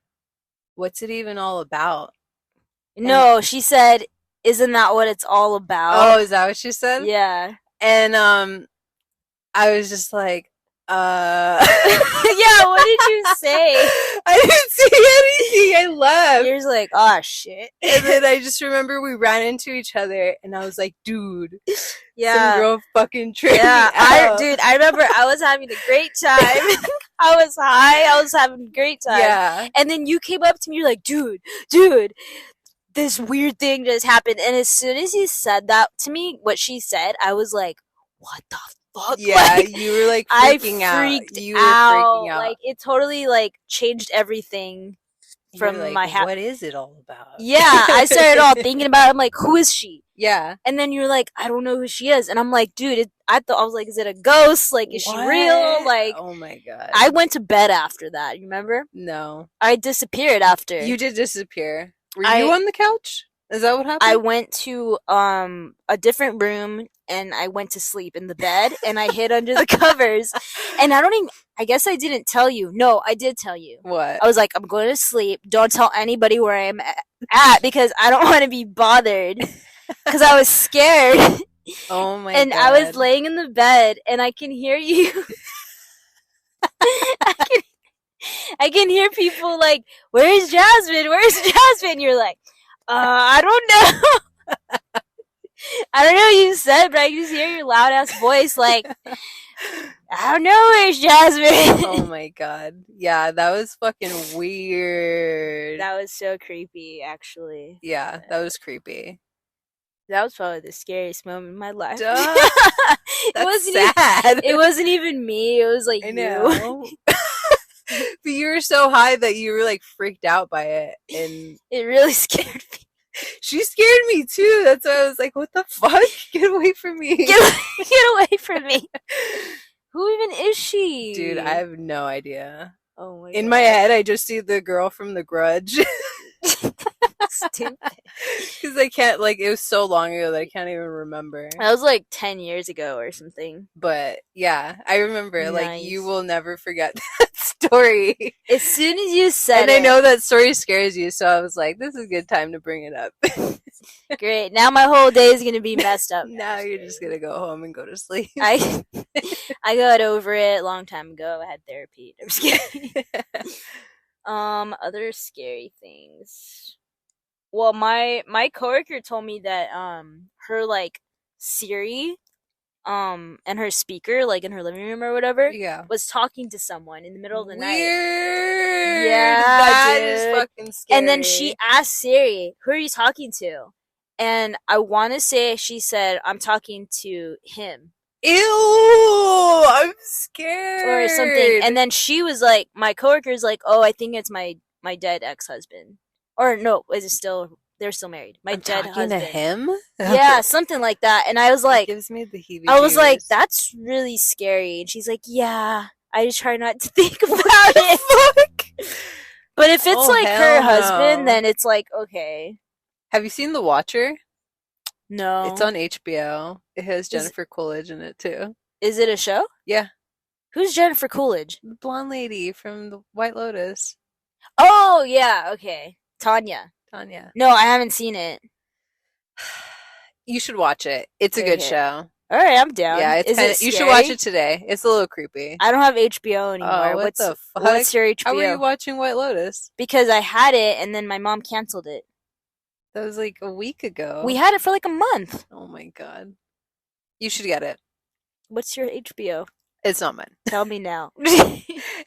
A: "What's it even all about?"
B: No, she said, "Isn't that what it's all about?"
A: Oh, is that what she said?
B: Yeah.
A: And I was just like,
B: Yeah, what did you say?
A: I didn't see anything. I left.
B: You're just like, "Oh shit."
A: And then I just remember we ran into each other, and I was like, "Dude,
B: Yeah.
A: some girl fucking tripped me
B: Yeah,
A: out."
B: dude, I remember I was having a great time. I was high. I was having a great time.
A: Yeah.
B: And then you came up to me, you're like, dude, this weird thing just happened. And as soon as you said that to me, what she said, I was like, what the fuck?
A: Yeah,
B: like,
A: you were like
B: I
A: freaking out.
B: freaked
A: You were
B: out.
A: freaking out.
B: Like, it totally, like, changed everything from
A: like,
B: my
A: what is it all about?
B: Yeah, I started all thinking about it. I'm like, who is she?
A: Yeah.
B: And then you're like, I don't know who she is. And I'm like, dude, I was like, is it a ghost? Like, is she real? Like,
A: oh my god.
B: I went to bed after that. You remember?
A: No.
B: I disappeared after.
A: You did disappear. Were you on the couch? Is that what happened?
B: I went to a different room and I went to sleep in the bed and I hid under the covers. And I guess I didn't tell you. No, I did tell you.
A: What?
B: I was like, I'm going to sleep. Don't tell anybody where I am at because I don't want to be bothered. Because I was scared.
A: Oh my
B: and
A: god.
B: I was laying in the bed and I can hear you. I can hear people like, where's Jasmine? Where's Jasmine? You're like, I don't know. I don't know what you said, but I can just hear your loud ass voice like, I don't know where's Jasmine.
A: Oh my god. Yeah, that was fucking weird.
B: That was so creepy, actually.
A: Yeah, that was creepy.
B: That was probably the scariest moment in my life.
A: That's sad.
B: It wasn't even me. It was like
A: I know. But you were so high that you were like freaked out by it, and
B: It really scared me.
A: she scared me too. That's why I was like, "What the fuck? Get away from me!
B: Get away from me! Who even is she?
A: Dude, I have no idea."
B: Oh my
A: In
B: God.
A: my head, I just see the girl from The Grudge.
B: Stupid.
A: Because I can't, like, it was so long ago that I can't even remember.
B: That was like 10 years ago or something.
A: But yeah, I remember. Like,
B: Nice.
A: you will never forget that story.
B: As soon as you said
A: And
B: it.
A: I know that story scares you, so I was like, this is a good time to bring it up.
B: Great. Now my whole day is gonna be messed up.
A: Now you're just gonna go home and go to sleep.
B: I got over it a long time ago. I had therapy. I'm just kidding. Other scary things. Well, my coworker told me that her like Siri and her speaker like in her living room or whatever
A: Yeah.
B: was talking to someone in the middle of the night.
A: Weird.
B: Yeah,
A: That
B: dude.
A: is fucking scary.
B: And then she asked Siri, "Who are you talking to?" And I want to say she said, "I'm talking to him."
A: Ew! I'm scared.
B: Or something. And then she was like, my coworker's like, "Oh, I think it's my dead ex-husband." Or no, is it still? They're still married. My
A: I'm
B: dead
A: talking
B: husband.
A: to him?
B: Yeah, something like that. And I was like,
A: it gives me the heebie-jeebies.
B: I was like, that's really scary. And she's like, yeah, I just try not to think about it.
A: Fuck?
B: But if it's
A: Oh,
B: like
A: hell
B: her
A: no.
B: husband, then it's like, okay.
A: Have you seen The Watcher?
B: No.
A: It's on HBO. It has
B: Is-
A: Jennifer Coolidge in it too.
B: Is it a show?
A: Yeah,
B: Who's Jennifer Coolidge?
A: the blonde lady from The White Lotus,
B: Oh, yeah, okay. Tanya.
A: Tanya.
B: No, I haven't seen it.
A: You should watch it. It's a good
B: Okay.
A: show.
B: Alright, I'm down.
A: Yeah, it's
B: Is
A: kinda,
B: it
A: you should watch
B: scary?
A: it today. It's a little creepy.
B: I don't have HBO anymore.
A: Oh, what the fuck?
B: What's your HBO?
A: How were you watching White Lotus?
B: Because I had it and then my mom canceled it.
A: That was like a week ago.
B: We had it for like a month.
A: Oh my god. You should get it.
B: What's your HBO?
A: It's not mine.
B: Tell me now.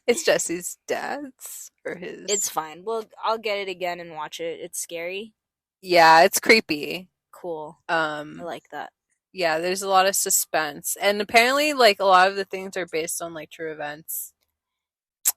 A: It's Jesse's dad's or his.
B: It's fine. Well, I'll get it again and watch it. It's scary.
A: Yeah, it's creepy.
B: Cool. I like that.
A: Yeah, there's a lot of suspense. And apparently like a lot of the things are based on like true events.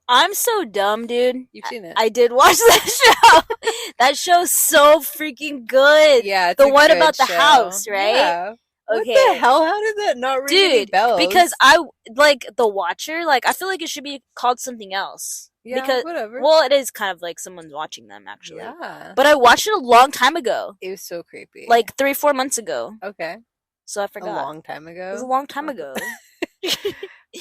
B: I'm so dumb, dude.
A: You've seen it.
B: I did watch that show. That show's so freaking good.
A: Yeah, it's
B: The
A: a
B: one
A: good
B: about the
A: show.
B: house, right?
A: Yeah.
B: Okay.
A: What the hell? How did that not ring any
B: Dude,
A: bells?
B: because I like The Watcher, like I feel like it should be called something else.
A: Yeah,
B: because
A: whatever.
B: well, it is kind of like someone's watching them actually.
A: Yeah.
B: But I watched it a long time ago.
A: It was so creepy.
B: Like 3-4 months ago.
A: Okay.
B: So I
A: A
B: forgot.
A: long time ago.
B: It was a long time ago.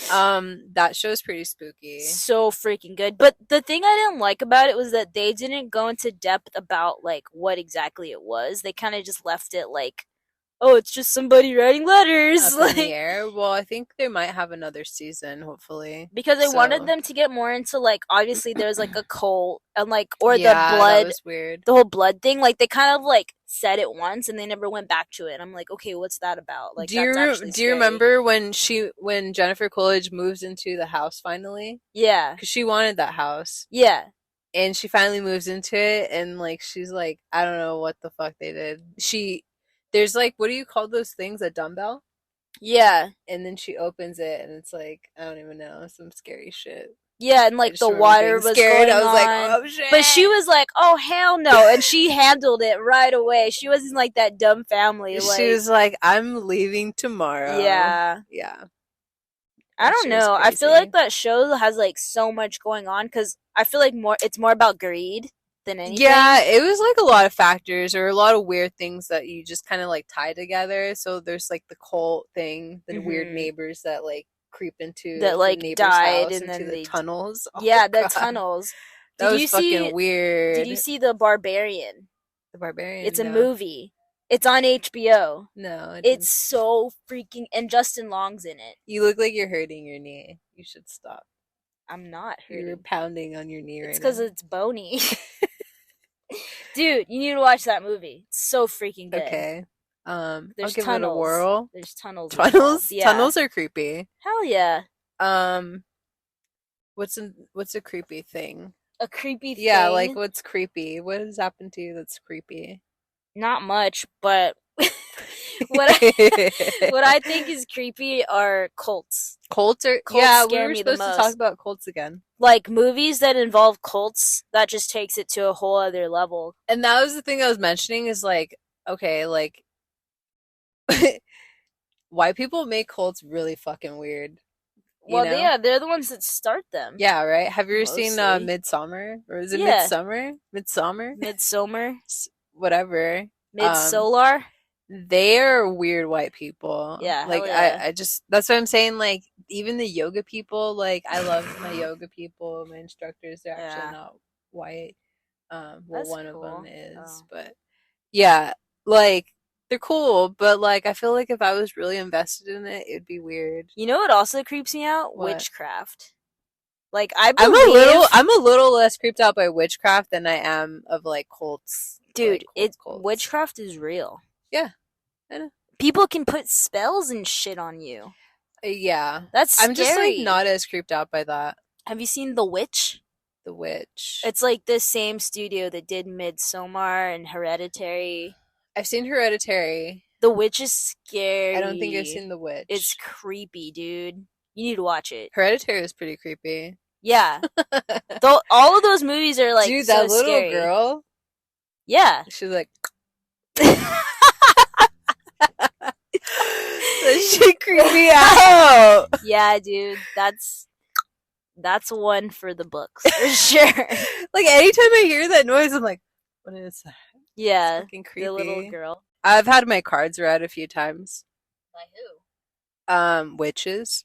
A: That show's pretty spooky.
B: So freaking good. But the thing I didn't like about it was that they didn't go into depth about like what exactly it was. They kind of just left it like, oh, it's just somebody writing letters.
A: Up in the air. Well, I think they might have another season, hopefully.
B: Because they
A: So-
B: wanted them to get more into like obviously there's like a cult and like or
A: Yeah,
B: the blood
A: that was weird.
B: the whole blood thing. Like they kind of like said it once and they never went back to it. And I'm like, okay, what's that about? Like
A: do you
B: that's actually
A: do you
B: scary.
A: remember when Jennifer Coolidge moves into the house finally?
B: Yeah.
A: Because she wanted that house,
B: Yeah.
A: and she finally moves into it, and like she's like, I don't know what the fuck they did. There's like, what do you call those things? A dumbbell?
B: Yeah.
A: And then she opens it, and it's like, I don't even know, some scary shit.
B: Yeah, and
A: I
B: like
A: just
B: the
A: remember
B: water
A: being
B: was
A: scared.
B: going
A: I was
B: on.
A: like, oh shit.
B: But she was like, "Oh hell no!" and she handled it right away. She wasn't like that dumb family. Like,
A: She was like, I'm leaving tomorrow.
B: yeah.
A: Yeah.
B: I
A: That
B: don't
A: shit was
B: know. I feel
A: crazy.
B: like that show has like so much going on because I feel like it's more about greed than anything.
A: Yeah, it was like a lot of factors or a lot of weird things that you just kind of like tie together. So there's like the cult thing, the weird
B: Mhm.
A: neighbors that like creep into
B: That,
A: the
B: like,
A: neighbor's
B: died
A: house,
B: and
A: into
B: then
A: the
B: they-
A: tunnels. Oh,
B: Yeah, the
A: God.
B: tunnels.
A: That
B: Did
A: was
B: you
A: fucking
B: see?
A: weird.
B: Did you see The Barbarian?
A: The Barbarian?
B: It's a
A: No.
B: movie. It's on HBO.
A: No, I didn't.
B: It's so freaking and Justin Long's in it.
A: You look like you're hurting your knee. You should stop.
B: I'm not
A: You're
B: hurting.
A: pounding on your knee right
B: It's because
A: now.
B: it's bony. Dude, you need to watch that movie. It's so freaking good.
A: Okay. I'll
B: There's
A: give
B: tunnels.
A: it a whirl.
B: There's tunnels.
A: Tunnels?
B: involved. Yeah.
A: Tunnels are creepy.
B: Hell yeah.
A: What's a creepy thing?
B: A creepy thing.
A: Yeah, like what's creepy? What has happened to you that's creepy?
B: Not much, but what I think is creepy are cults.
A: Cults are
B: Cults
A: yeah. We
B: scare
A: were
B: me the
A: supposed to
B: most.
A: talk about cults again.
B: Like movies that involve cults, that just takes it to a whole other level.
A: And that was the thing I was mentioning is like, okay, like white people make cults really fucking weird, you
B: Well,
A: know?
B: they're the ones that start them
A: Yeah, right. Have you ever seen
B: mostly.
A: Midsummer, or is it
B: Yeah,
A: Midsummer? Midsummer,
B: Midsummer,
A: whatever. Um,
B: Midsolar.
A: they're weird white people.
B: Yeah, hell
A: Like
B: yeah.
A: I just that's what I'm saying. Like even the yoga people, like I love my yoga people, my instructors. They're actually
B: Yeah,
A: not white. Well,
B: that's
A: one of them
B: cool.
A: is,
B: Oh.
A: but yeah, like they're cool. But like I feel like if I was really invested in it, it'd be weird.
B: You know what also creeps me out?
A: What?
B: Witchcraft. Like I believe,
A: I'm a little less creeped out by witchcraft than I am of like cults, like
B: dude, it
A: cults.
B: witchcraft is real.
A: Yeah, I know.
B: People can put spells and shit on you.
A: Yeah,
B: That's
A: I'm just like
B: scary.
A: not as creeped out by that.
B: Have you seen The Witch?
A: The witch.
B: It's like the same studio that did Midsommar and Hereditary.
A: I've seen Hereditary.
B: The Witch is
A: I don't think I've
B: scary.
A: seen The
B: It's
A: Witch.
B: creepy, dude. You need to watch it.
A: Hereditary is pretty creepy.
B: Yeah. All of those movies are like
A: Dude,
B: so
A: that little
B: scary.
A: girl,
B: Yeah.
A: she's like, that shit creeped me out.
B: Yeah, dude. That's one for the books for sure.
A: Like anytime I hear that noise, I'm like, what is that? It's
B: Yeah,
A: fucking
B: the little
A: creepy.
B: girl.
A: I've had my cards read a few times.
B: By who?
A: Witches.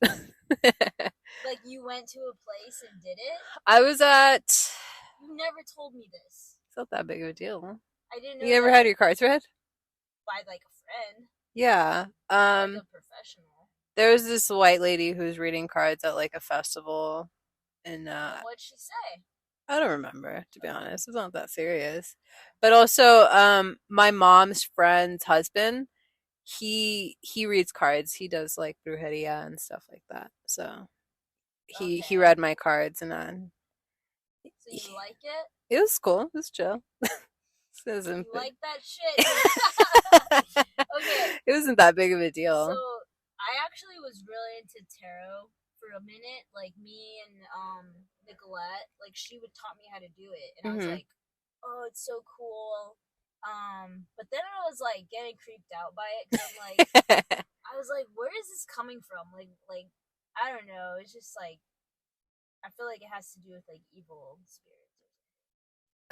B: Like you went to a place and did it?
A: I was at.
B: You never told me this.
A: It's not that big of a deal.
B: I didn't know
A: You ever
B: that
A: had your cards read?
B: by like a friend,
A: Yeah.
B: like a professional.
A: There was this white lady who was reading cards at like a festival, and
B: What'd she say?
A: I don't remember, to be honest. It's not that serious. But also, my mom's friend's husband, he reads cards. He does like brujeria and stuff like that. So he
B: Okay.
A: read my cards, and
B: So you like it?
A: it was cool. It was chill. It
B: You
A: wasn't,
B: like that shit? Okay.
A: it wasn't that big of a
B: So
A: deal.
B: I actually was really into tarot for a minute. Like me and Nicolette, like she would taught me how to do it, and I was
A: Hmm.
B: like, oh, it's so cool. But then I was like getting creeped out by it because I'm like, I was like, where is this coming from? Like I don't know. It's just like I feel like it has to do with like evil spirits.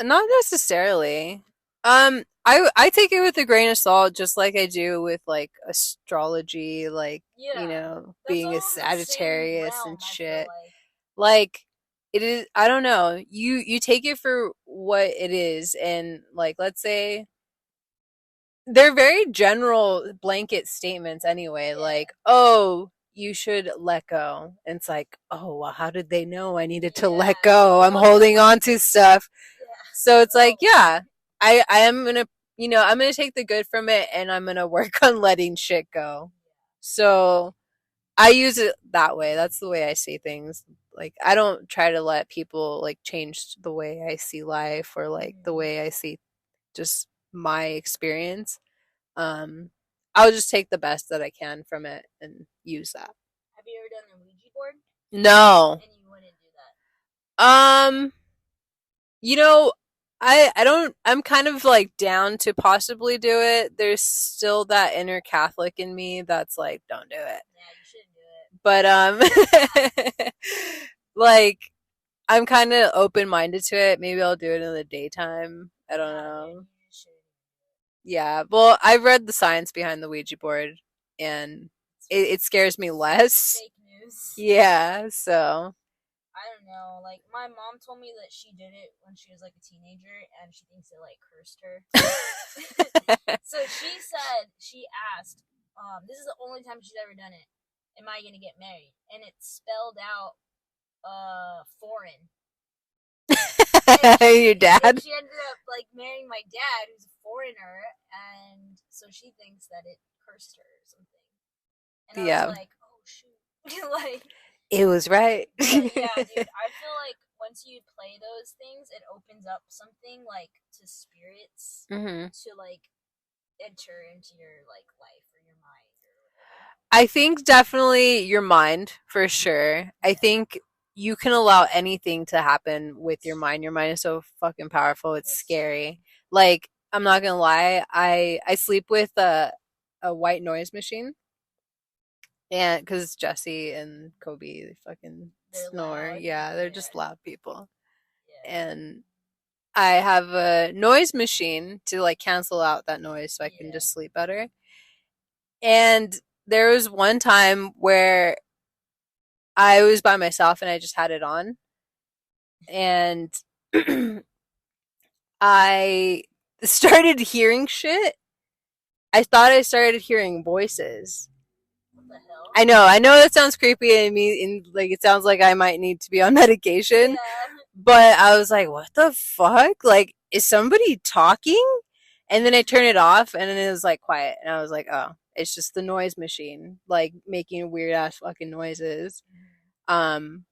A: Not necessarily. I take it with a grain of salt, just like I do with like astrology, like
B: Yeah, that's
A: being a
B: all in the same
A: Sagittarius
B: realm.
A: and
B: I feel
A: shit.
B: like.
A: Like it is. I don't know. You take it for what it is, and like let's say they're very general blanket statements anyway.
B: Yeah,
A: Like, oh, you should let go. And it's like, oh, well, how did they know I needed to
B: yeah.
A: let go? I'm holding on to stuff.
B: Yeah.
A: So it's like,
B: Oh,
A: yeah, I am gonna, I'm gonna take the good from it, and I'm gonna work on letting shit go. So I use it that way. That's the way I see things. Like I don't try to let people like change the way I see life or like the way I see just my experience. Um, I'll just take the best that I can from it and use that.
B: have you ever done the Ouija board?
A: No.
B: And you wouldn't do that.
A: Um, you know, I don't I'm kind of like down to possibly do it. There's still that inner Catholic in me that's like, don't do it.
B: Yeah, you shouldn't do it.
A: But like I'm kind of open minded to it. Maybe I'll do it in the daytime. I don't
B: Nah,
A: know.
B: dude, you just shouldn't.
A: Yeah. Well, I've read the science behind the Ouija board, and it scares me less.
B: Fake news.
A: Yeah. So.
B: I don't know. Like my mom told me that she did it when she was like a teenager, and she thinks it like cursed her. So she asked, this is the only time she's ever done it. Am I gonna get married? And it spelled out foreign.
A: Your dad?
B: She ended up like marrying my dad, who's a foreigner, and so she thinks that it cursed her or something. And I
A: Yeah.
B: was like, oh shoot, like
A: it was right.
B: yeah, dude. I feel like once you play those things, it opens up something like to spirits to like enter into your like life or your mind or whatever.
A: I think definitely your mind for sure. I think you can allow anything to happen with your mind. Your mind is so fucking powerful. It's
B: That's
A: scary. Like, I'm not gonna lie, I sleep with a white noise machine, and because Jesse and Kobe, they fucking
B: they're
A: snore.
B: loud.
A: Yeah, they're
B: Yeah,
A: just loud people.
B: yeah,
A: And I have a noise machine to like cancel out that noise so I can
B: yeah.
A: just sleep better. And there was one time where I was by myself and I just had it on, and I started hearing shit. I thought I started hearing voices.
B: What the hell?
A: I know that sounds creepy and me and like it sounds like I might need to be on medication,
B: Yeah.
A: but I was like, what the fuck? Like, is somebody talking? And then I turned it off and then it was like quiet and I was like, oh, it's just the noise machine, like making weird ass fucking noises. Um,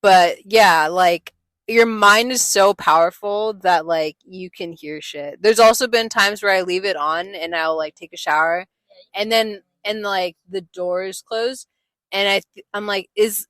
A: but yeah, like your mind is so powerful that like you can hear shit. There's also been times where I leave it on and I'll like take a shower
B: Yeah, you
A: and
B: can
A: then
B: definitely.
A: and like the door is closed and I'm like is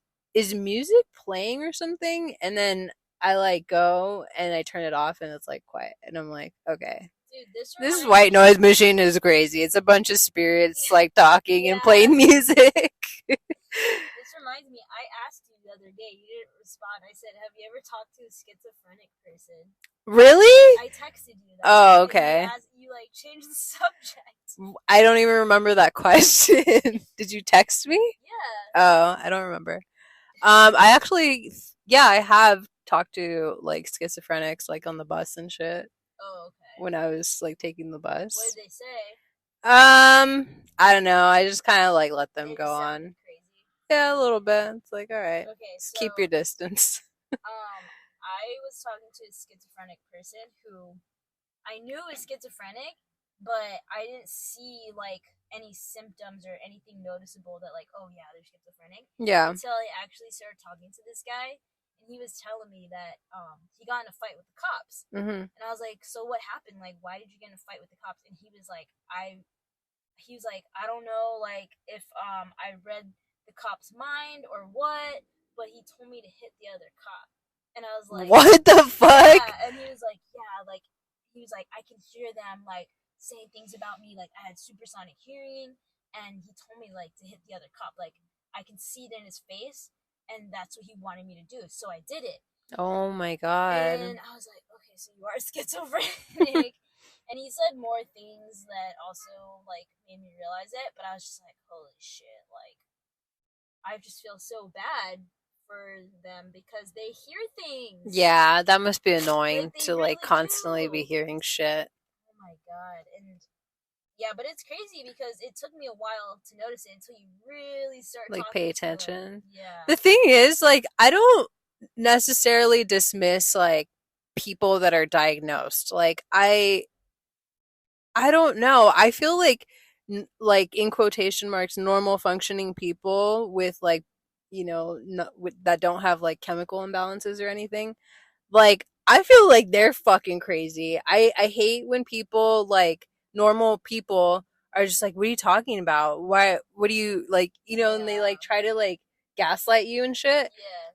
A: music playing or something? And then I like go and I turn it off and it's like quiet and I'm like, okay.
B: Dude, this
A: This
B: reminds
A: white
B: me.
A: noise machine is crazy. It's a bunch of spirits like talking and
B: Yeah.
A: playing music.
B: This reminds me, I asked you the other day, you didn't respond. I said, have you ever talked to a schizophrenic person?
A: Really?
B: I texted you that.
A: Oh,
B: And you
A: okay.
B: asked, you like changed the subject.
A: I don't even remember that question. Did you text me?
B: Yeah.
A: Oh, I don't remember. I actually, yeah, I have talked to like schizophrenics like on the bus and shit
B: Oh, okay.
A: when I was like taking the
B: What
A: bus.
B: did they say?
A: I don't know. I just kind of like let them
B: They
A: go
B: just sounded
A: on.
B: crazy.
A: Yeah, a little bit. It's like, all right,
B: Okay,
A: just keep your
B: so
A: distance.
B: I was talking to a schizophrenic person who I knew was schizophrenic, but I didn't see like any symptoms or anything noticeable that like, oh yeah, they're schizophrenic
A: Yeah.
B: until I actually started talking to this guy and he was telling me that he got in a fight with the cops.
A: Mhm.
B: And I was like, "So what happened? Like why did you get in a fight with the cops?" And he was like, "I don't know like if I read the cop's mind or what, but he told me to hit the other cop." And I was like,
A: What the fuck?
B: yeah, and he was like, yeah, like he was like, I can hear them like saying things about me, like I had supersonic hearing, and he told me like to hit the other cop, like I can see it in his face, and that's what he wanted me to do, so I did it,
A: Oh my god.
B: and I was like, okay, so you are schizophrenic, and he said more things that also like made me realize it, but I was just like, holy shit, like I just feel so bad for them because they hear things.
A: Yeah, that must be
B: Like
A: annoying
B: they
A: to like
B: really
A: constantly be
B: do.
A: hearing shit.
B: Oh my god. And yeah, but it's crazy because it took me a while to notice it until you really start
A: Like pay
B: talking to them.
A: attention.
B: Yeah.
A: The thing is, like, I don't necessarily dismiss like people that are diagnosed. Like, I don't know. I feel like like in quotation marks normal functioning people with like no, that don't have like chemical imbalances or anything. Like I feel like they're fucking crazy. I hate when people like normal people are just like, what are you talking about? Why? What do you like? And they
B: Yeah.
A: like try to like gaslight you and shit.
B: Yeah.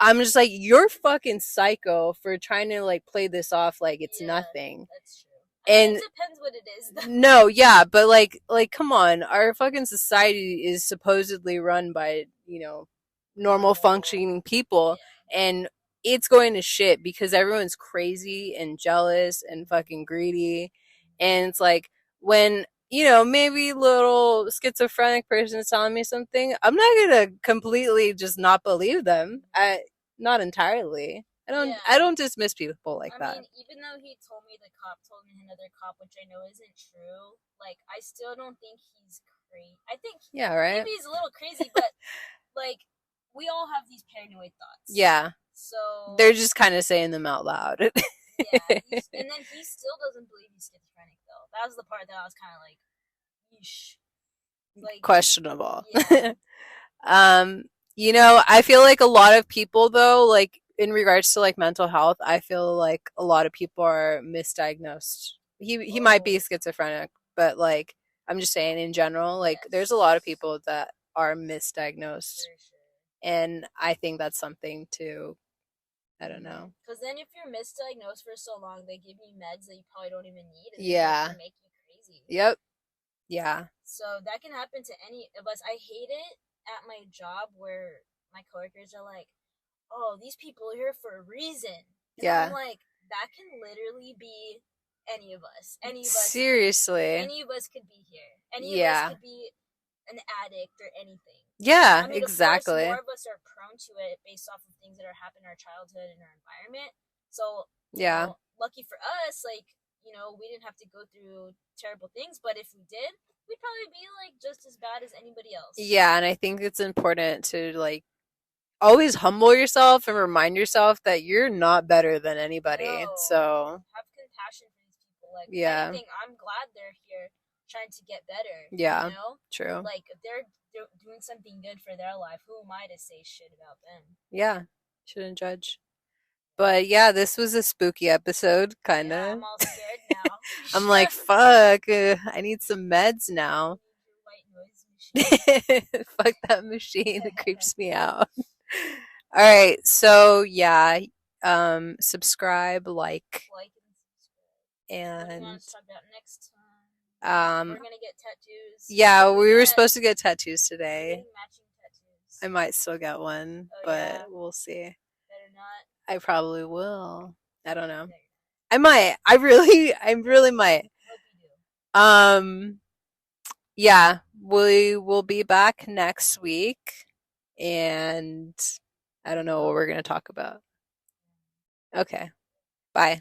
A: I'm just like, you're fucking psycho for trying to like play this off like it's
B: Yeah.
A: nothing.
B: That's true. I mean,
A: And
B: it depends what it is, though.
A: no, yeah, but like come on. Our fucking society is supposedly run by, normal
B: Normal.
A: functioning people
B: Yeah.
A: and it's going to shit because everyone's crazy and jealous and fucking greedy. And it's like when, maybe little schizophrenic person is telling me something, I'm not going to completely just not believe them. Not entirely. I
B: Yeah.
A: don't dismiss people like
B: I
A: that.
B: mean, even though he told me the cop told me another cop, which I know isn't true, like, I still don't think he's crazy. I think
A: Yeah, right?
B: maybe he's a little crazy, but, like, we all have these paranoid thoughts.
A: Yeah. They're
B: So,
A: just kind of saying them out loud.
B: yeah. And then he still doesn't believe he's schizophrenic, though. That was the part that I was kind of like, yeesh. Like,
A: Questionable.
B: yeah.
A: um, I feel like a lot of people though, like in regards to like mental health, I feel like a lot of people are misdiagnosed. He might be
B: Oh,
A: schizophrenic, but like I'm just saying in general, like there's a
B: yes.
A: lot of people that are misdiagnosed.
B: For sure.
A: And I think that's something to, I don't know.
B: Because then if you're misdiagnosed for so long, they give you meds that you probably don't even need, and then
A: Yeah.
B: they can make you crazy.
A: Yep. Yeah.
B: So that can happen to any of us. I hate it at my job where my coworkers are like, "Oh, these people are here for a reason." And I'm
A: Yeah.
B: like, that can literally be any of us.
A: Seriously.
B: Any of us could be here. Any of us
A: Yeah.
B: could be an addict or anything.
A: Yeah,
B: I mean,
A: exactly.
B: of course, more of us are prone to it based off of things that are happening in our childhood and our environment. So,
A: Yeah.
B: lucky for us, like, we didn't have to go through terrible things. But if we did, we'd probably be like just as bad as anybody else.
A: Yeah, and I think it's important to like always humble yourself and remind yourself that you're not better than anybody.
B: No.
A: So
B: Have compassion for these people. Like,
A: yeah.
B: if anything, I'm glad they're here trying to get better.
A: Yeah.
B: You know?
A: True.
B: Like, if they're doing something good for their life, who am I to say shit about them?
A: Yeah. Shouldn't judge. But yeah, this was a spooky episode, kind of.
B: Yeah, I'm all scared now.
A: I'm like, fuck, I need some meds now.
B: White noise machine.
A: Fuck that machine. It creeps me out. All right, so yeah, subscribe, like
B: and subscribe. What do you
A: and
B: want to talk about next time? We're gonna get tattoos.
A: Yeah, we were supposed to get tattoos
B: We're
A: today.
B: getting matching tattoos.
A: I might still get one, but
B: yeah.
A: we'll see.
B: Better not.
A: I probably will. I don't know. I might. I really might.
B: Hope you do.
A: Yeah, we will be back next week, and I don't know what we're gonna talk about. Okay, bye.